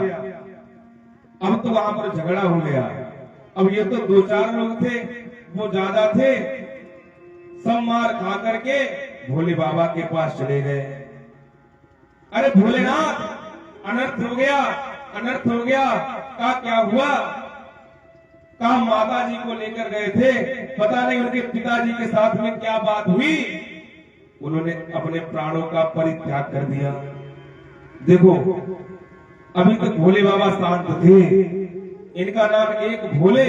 अब तो वहां पर झगड़ा हो गया। अब ये तो 2-4 लोग थे, वो ज्यादा थे। सब मार खा करके भोले बाबा के पास चले गए। अरे भोलेनाथ, अनर्थ हो गया, अनर्थ हो गया। कहा क्या हुआ? कहा माता जी को लेकर गए थे, पता नहीं उनके पिताजी के साथ में क्या बात हुई, उन्होंने अपने प्राणों का परित्याग कर दिया। देखो, अभी तक भोले बाबा शांत थे, इनका नाम एक भोले,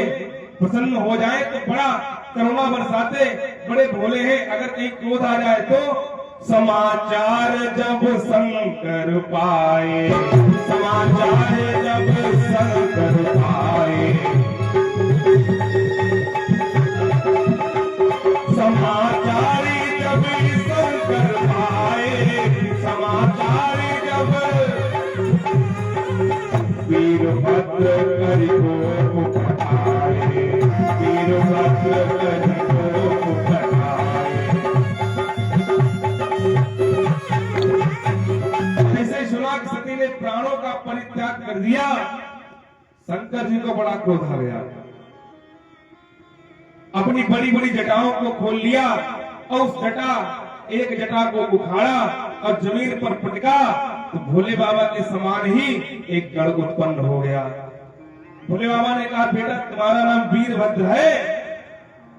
प्रसन्न हो जाए तो बड़ा करुणा बरसाते, बड़े भोले हैं। अगर कहीं क्रोध आ जाए तो समाचार जब शंकर पाए, समाचार जब शंकर पाए, समाचार जब शंकर पाए, समाचार जब वीरभद्र करि को पठाए, वीरभद्र करि को पठाए, किसी ने प्राणों का परित्याग कर दिया, शंकर जी को बड़ा क्रोध आ गया। अपनी बड़ी बड़ी जटाओं को खोल लिया और उस एक जटा को उखाड़ा और जमीन पर पटका, तो भोले बाबा के समान ही एक गढ़ उत्पन्न हो गया। भोले बाबा ने कहा, बेटा तुम्हारा नाम वीरभद्र है।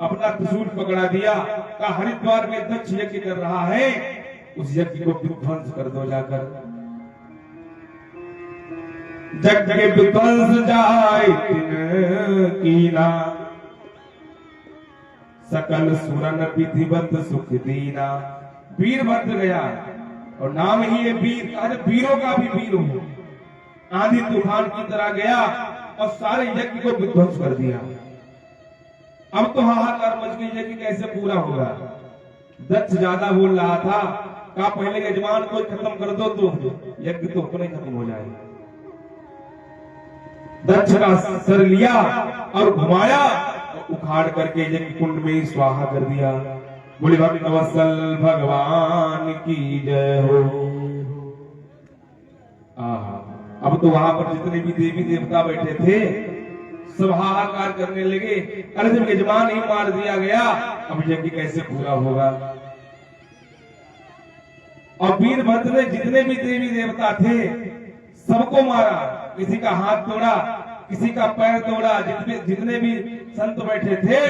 अपना त्रिशूल पकड़ा दिया, कहा हरिद्वार में दक्ष यज्ञ कर रहा है, उस यज्ञ को विध्वंस कर दो जाकर। जग के विध्वंस जाए कीना, सकल सुरन विधिवत सुख दीना। वीरभद्र गया और नाम ही है वीर, अरे वीरों का भी वीर हो। आंधी तूफान की तरह गया और सारे यज्ञ को विध्वंस कर दिया। अब तो हाहाकार मच गई, यज्ञ कैसे पूरा होगा। दक्ष ज्यादा बोल रहा था, कहा पहले यजमान को खत्म कर दो तो यज्ञ तो अपने खत्म हो जाएगा। दक्ष का सर लिया और घुमाया, उखाड़ करके यज्ञ कुंड में स्वाहा कर दिया। बोले भक्तवत्सल भगवान की जय हो। अब तो वहां पर जितने भी देवी देवता बैठे थे सब हाहाकार करने लगे, अरे जब यजमान ही मार दिया गया, अब यज्ञ कैसे पूरा होगा। और वीरभद्र ने जितने भी देवी देवता थे सबको मारा, किसी का हाथ तोड़ा, किसी का पैर तोड़ा, जितने भी संत बैठे थे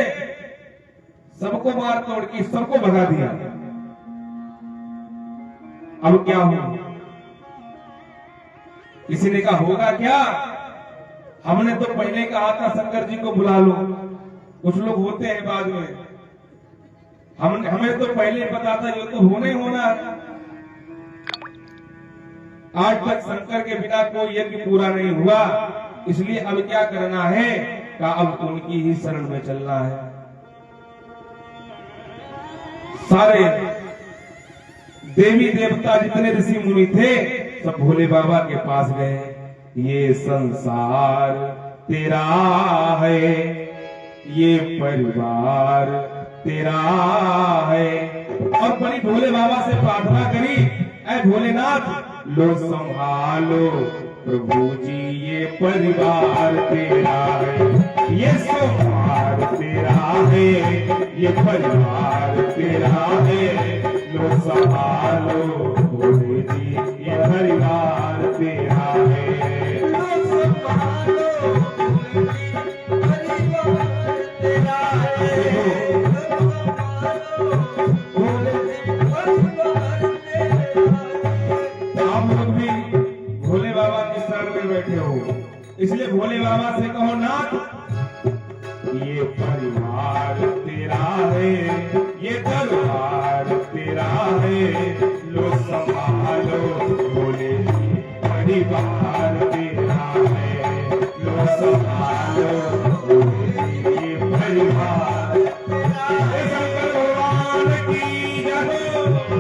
सबको मार तोड़ के सबको भगा दिया। अब क्या हुआ? किसी ने कहा होगा क्या, हमने तो पहले कहा था शंकर जी को बुला लो। कुछ लोग होते हैं बाद में, हमें तो पहले पता था ये तो होने होना। आज तक शंकर के बिना कोई यज्ञ पूरा नहीं हुआ, इसलिए अब क्या करना है, का अब उनकी ही शरण में चलना है। सारे देवी देवता जितने ऋषि मुनि थे सब भोले बाबा के पास गए। ये संसार तेरा है, ये परिवार तेरा है, और बड़ी भोले बाबा से प्रार्थना करी, ऐ भोलेनाथ लो संभालो प्रभु जी, ये परिवार तेरा है, ये संसार तेरा है, ये परिवार तेरा है, लो संभालो भोले जी, ये परिवार तेरा है, लो संभालो परिवार तेरा है, आप लोग भी भोले बाबा की शरण में बैठे हो, इसलिए भोले बाबा से कहो नाथ ये परिवार तेरा है, ये दरबार तेरा है, लो संभालो भोले जी, परिवार तेरा है, लो संभालो भोले जी, ये परिवार तेरा है। शंकर भगवान की जय हो।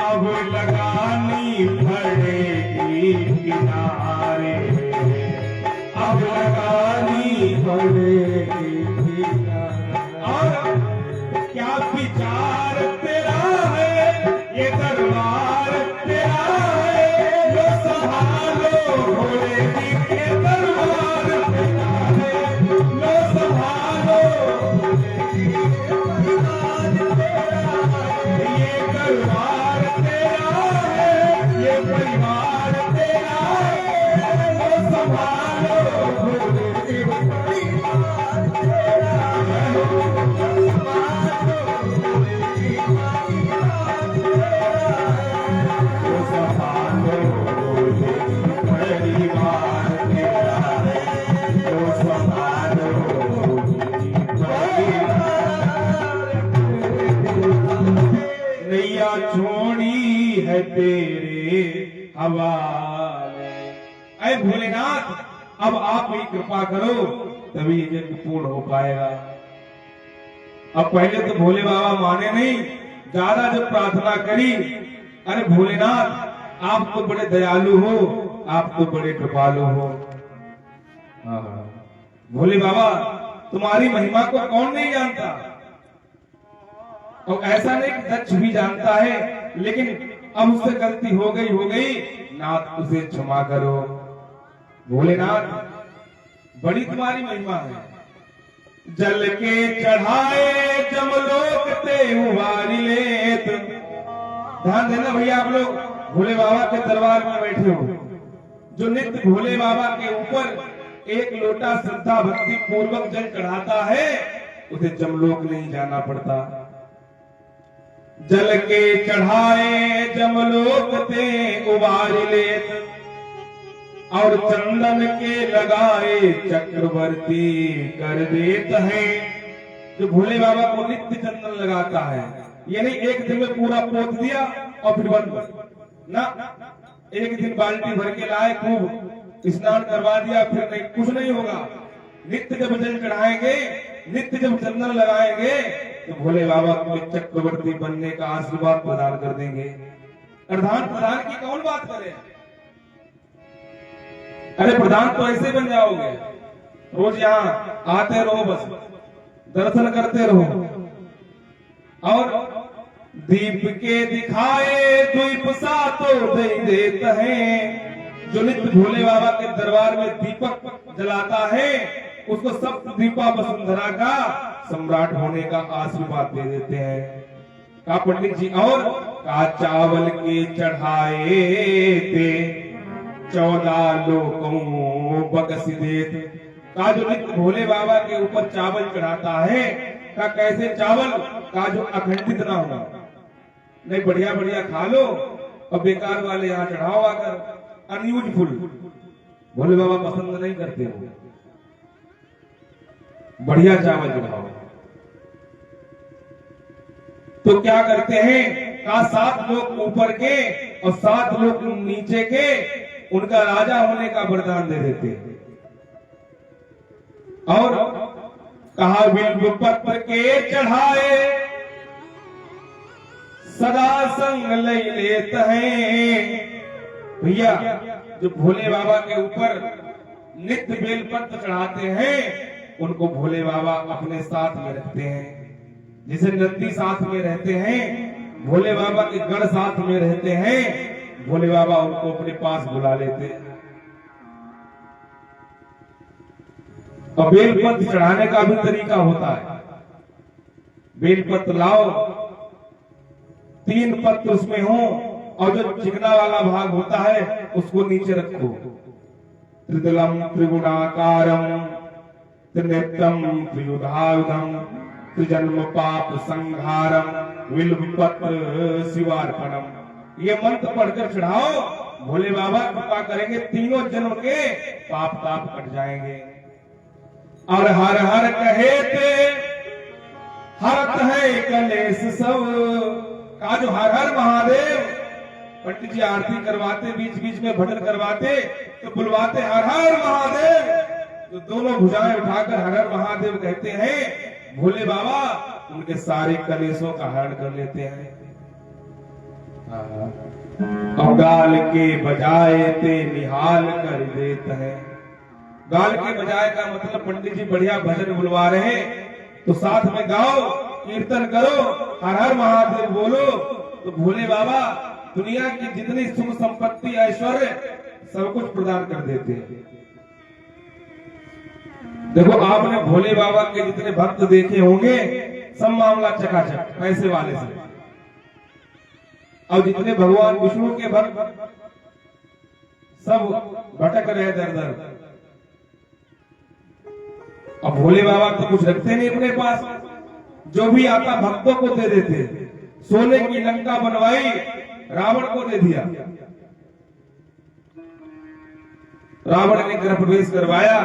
अब लगानी पड़ेगी किनारे, अब लगानी पड़ेगी किनारे। और क्या विचार तेरा है, ये दरबार तेरा है, लो संभालो भोले जी के दरबार तेरा है, लो संभालो भोले जी के दरबार तेरा है, ये दरबार तेरा है, ये परिवार तेरा तेरे हवाले। ऐ भोलेनाथ, अब आप ही कृपा करो, तभी ये यज्ञ पूर्ण हो पाएगा। अब पहले तो भोले बाबा माने नहीं, ज्यादा जब प्रार्थना करी, अरे भोलेनाथ आप तो बड़े दयालु हो, आप तो बड़े कृपालु हो। भोले बाबा तुम्हारी महिमा को कौन नहीं जानता, और ऐसा नहीं कि दक्ष भी जानता है, लेकिन अब उससे गलती हो गई, नाथ उसे क्षमा करो। भोलेनाथ बड़ी तुम्हारी महिमा है। जल के चढ़ाए जमलोक ते उबारी लेत। ध्यान देना भैया, आप लोग भोले बाबा के दरबार में बैठे हो, जो नित्य भोले बाबा के ऊपर एक लोटा श्रद्धा भक्ति पूर्वक जल चढ़ाता है, उसे जमलोक नहीं जाना पड़ता। जल के चढ़ाए जमलोक ते उबारी लेत, और चंदन के लगाए चक्रवर्ती कर देत है। जो भोले बाबा को नित्य चंदन लगाता है, ये नहीं एक दिन में पूरा पोत दिया और फिर बंद ना, एक दिन बाल्टी भर के लाए, खूब स्नान करवा दिया, फिर नहीं, कुछ नहीं होगा। नित्य जब जल चढ़ाएंगे, नित्य जब चंदन लगाएंगे, तो भोले बाबा तुम्हें चक्रवर्ती बनने का आशीर्वाद प्रदान कर देंगे। प्रधान की कौन बात करे, अरे प्रधान तो ऐसे बन जाओगे, रोज यहाँ आते रहो, बस दर्शन करते रहो। और दीप के दिखाए द्वीप सा तो दे देते हैं। जो नित्य भोले बाबा के दरबार में दीपक जलाता है, उसको सब दीपा वसुंधरा का सम्राट होने का आशीर्वाद दे देते हैं। का पंडित जी, और का चावल के चढ़ाए थे 14 लोकों बकसी देत। का जो नित्य भोले बाबा के ऊपर चावल चढ़ाता है, का कैसे चावल का जो अखंडित ना हो, नहीं बढ़िया बढ़िया खा लो और बेकार वाले यहाँ चढ़ाओ आकर, अनयूजफुल। भोले बाबा पसंद नहीं करते हो, बढ़िया चावल चढ़ाओ। तो क्या करते हैं, का 7 लोग ऊपर के और 7 लोग नीचे के उनका राजा होने का वरदान दे देते हैं। और कहा बिल्व पत्र के चढ़ाए सदा संग ले लेते हैं। भैया जो भोले बाबा के ऊपर नित्य बेल पत्र चढ़ाते हैं, उनको भोले बाबा अपने साथ में रखते हैं। जिसे नंदी साथ में रहते हैं, भोले बाबा के गढ़ साथ में रहते हैं, भोले बाबा उनको अपने पास बुला लेते हैं। और बेलपत्र चढ़ाने का भी तरीका होता है। बेलपत्र लाओ, 3 पत्र उसमें हो, और जो चिकना वाला भाग होता है उसको नीचे रखो। त्रिदलम त्रिगुणाकारम त्रिनेत्रम त्रियुधायुधम त्रिजन्म पाप संहारम विल्वपत्र शिवार्पणम। ये मंत्र पढ़कर चढ़ाओ, भोले बाबा कृपा करेंगे, तीनों जन्म के पाप ताप कट जाएंगे। और हर हर कहे थे हरत है कलेश सब। का जो हर हर महादेव, पंडित जी आरती करवाते, बीच बीच में भजन करवाते, तो बुलवाते हर हर महादेव। तो दोनों भुजाएं उठाकर हर हर महादेव कहते हैं, भोले बाबा उनके सारे कलेशों का हरण कर लेते हैं। और गाल के बजाय ते निहाल कर देते हैं। गाल के बजाय का मतलब पंडित जी बढ़िया भजन बुलवा रहे हैं, तो साथ में गाओ, कीर्तन करो, हर हर महादेव बोलो, तो भोले बाबा दुनिया की जितनी सुख संपत्ति ऐश्वर्य सब कुछ प्रदान कर देते हैं। देखो आपने भोले बाबा के जितने भक्त देखे होंगे, सब मामला चकाचक पैसे वाले से। और जितने भगवान विष्णु के भक्त सब भटक रहे दर दर। अब भोले बाबा तो कुछ रखते नहीं अपने पास, जो भी आता भक्तों को दे देते। सोने की लंका बनवाई, रावण को दे दिया। रावण ने गृह प्रवेश करवाया,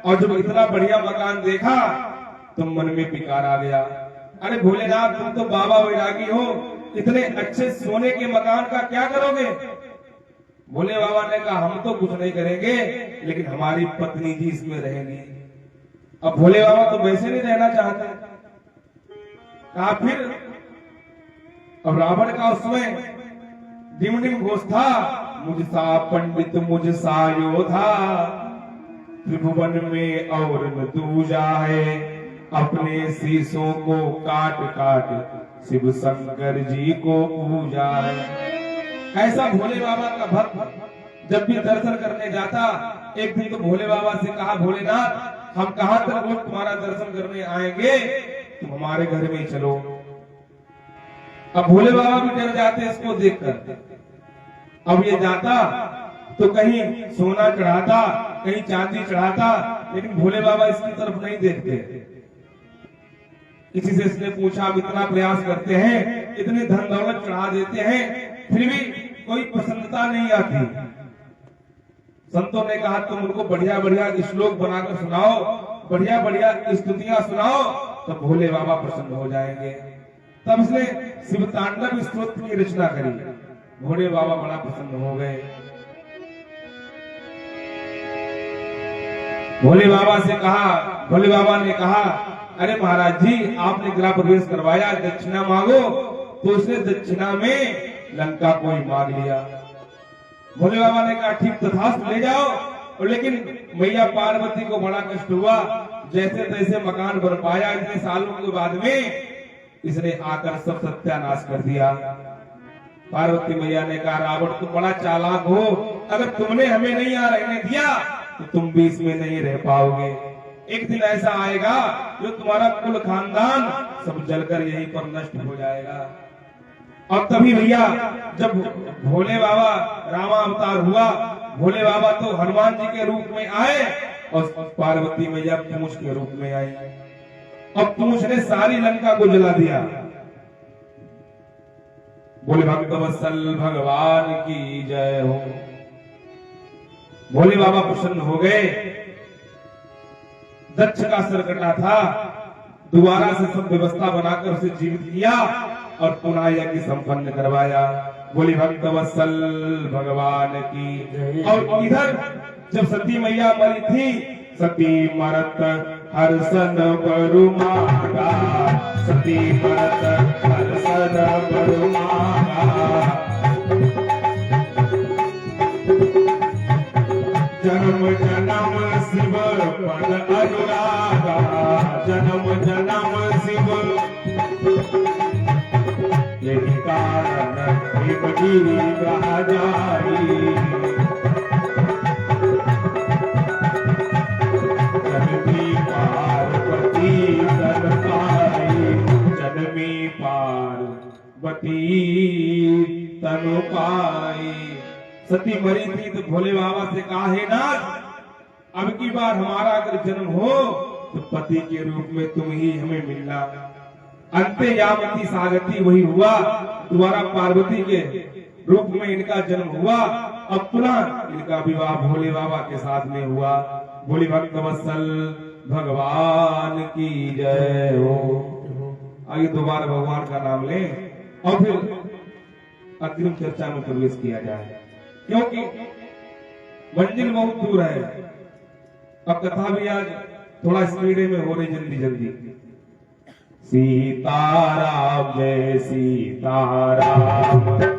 और जब इतना बढ़िया मकान देखा तो मन में पिकार आ गया, अरे भोलेनाथ तुम तो बाबा वैरागी हो, इतने अच्छे सोने के मकान का क्या करोगे? भोले बाबा ने कहा हम तो कुछ नहीं करेंगे, लेकिन हमारी पत्नी जी इसमें रहेंगी। अब भोले बाबा तो वैसे नहीं रहना चाहते। कहा फिर? अब रावण का उसमें डिम डिम घोष था, मुझसा पंडित मुझसा योधा, त्रिभुवन में और न दूजा है, अपने शीशों को काट काट शिव शंकर जी को पूजा है। ऐसा भोले बाबा का भक्त जब भी दर्शन करने जाता, एक दिन तो भोले बाबा से कहा, भोलेनाथ हम कहां तक रोज तुम्हारा दर्शन करने आएंगे, तुम हमारे घर में चलो। अब भोले बाबा भी डर जाते इसको देखकर। अब ये जाता तो कहीं सोना चढ़ाता, कहीं चांदी चढ़ाता, लेकिन भोले बाबा इसकी तरफ नहीं देखते। किसी से इसने पूछा, अब इतना प्रयास करते हैं, इतने धन दौलत चढ़ा देते हैं, फिर भी कोई प्रसन्नता नहीं आती। संतों ने कहा तुम उनको बढ़िया बढ़िया श्लोक बनाकर सुनाओ, बढ़िया बढ़िया स्तुतियां सुनाओ, तो भोले बाबा प्रसन्न हो जाएंगे। तब इसने शिव तांडव स्तोत्र की रचना करी। भोले बाबा बड़ा प्रसन्न हो गए। भोले बाबा से कहा, भोले बाबा ने कहा, अरे महाराज जी आपने गृह प्रवेश करवाया, दक्षिणा मांगो। तो उसने दक्षिणा में लंका को ही मांग लिया। भोले बाबा ने कहा ठीक तथास्तु ले जाओ। और लेकिन मैया पार्वती को बड़ा कष्ट हुआ, जैसे तैसे मकान बन पाया। इतने सालों के बाद में इसने आकर सब सत्यानाश कर दिया। पार्वती मैया ने कहा रावण तुम बड़ा चालाक हो, अगर तुमने हमें नहीं यहाँ रहने दिया तो तुम भी इसमें नहीं रह पाओगे। एक दिन ऐसा आएगा जो तुम्हारा कुल खानदान सब जलकर यहीं पर नष्ट हो जाएगा। और तभी भैया जब भोले बाबा रामावतार हुआ, भोले बाबा तो हनुमान जी के रूप में आए और पार्वती मैया पूंछ के रूप में आई। अब पूंछ ने सारी लंका को जला दिया। बोले भक्तवत्सल भगवान की जय हो। भोले बाबा प्रसन्न हो गए। दक्ष का सिर कटा था, दोबारा से सब व्यवस्था बनाकर उसे जीवित किया और पुनः यज्ञ संपन्न करवाया। बोले भक्तवत्सल भगवान की। और इधर जब सती मैया मरी थी, सती मरत हर्षन बरुमागा, सती मरत हर्षन बरुमागा, जन्म जन्म शिव पद अनुरागा, जन्म जन्म शिव यही कारण हिमगिरी कहा जाई। जन्मी पार्वती तन पाई, जन्मी पार्वती तन पाई। सती मरी थी तो भोले बाबा से कहा हे नाथ अब की बार हमारा अगर जन्म हो तो पति के रूप में तुम ही हमें मिलना। अंते यामती सागती वही हुआ, दोबारा पार्वती के रूप में इनका जन्म हुआ। अब पुनः इनका विवाह भोले बाबा के साथ में हुआ। भोले भक्तवत्सल भगवान की जय हो। आगे दोबारा भगवान का नाम लें और फिर अग्रिम चर्चा में प्रवेश किया जाए, क्योंकि मंजिल बहुत दूर है। अब कथा भी आज थोड़ा स्पीडे में हो रही, जल्दी जल्दी। सीताराम जय सीताराम।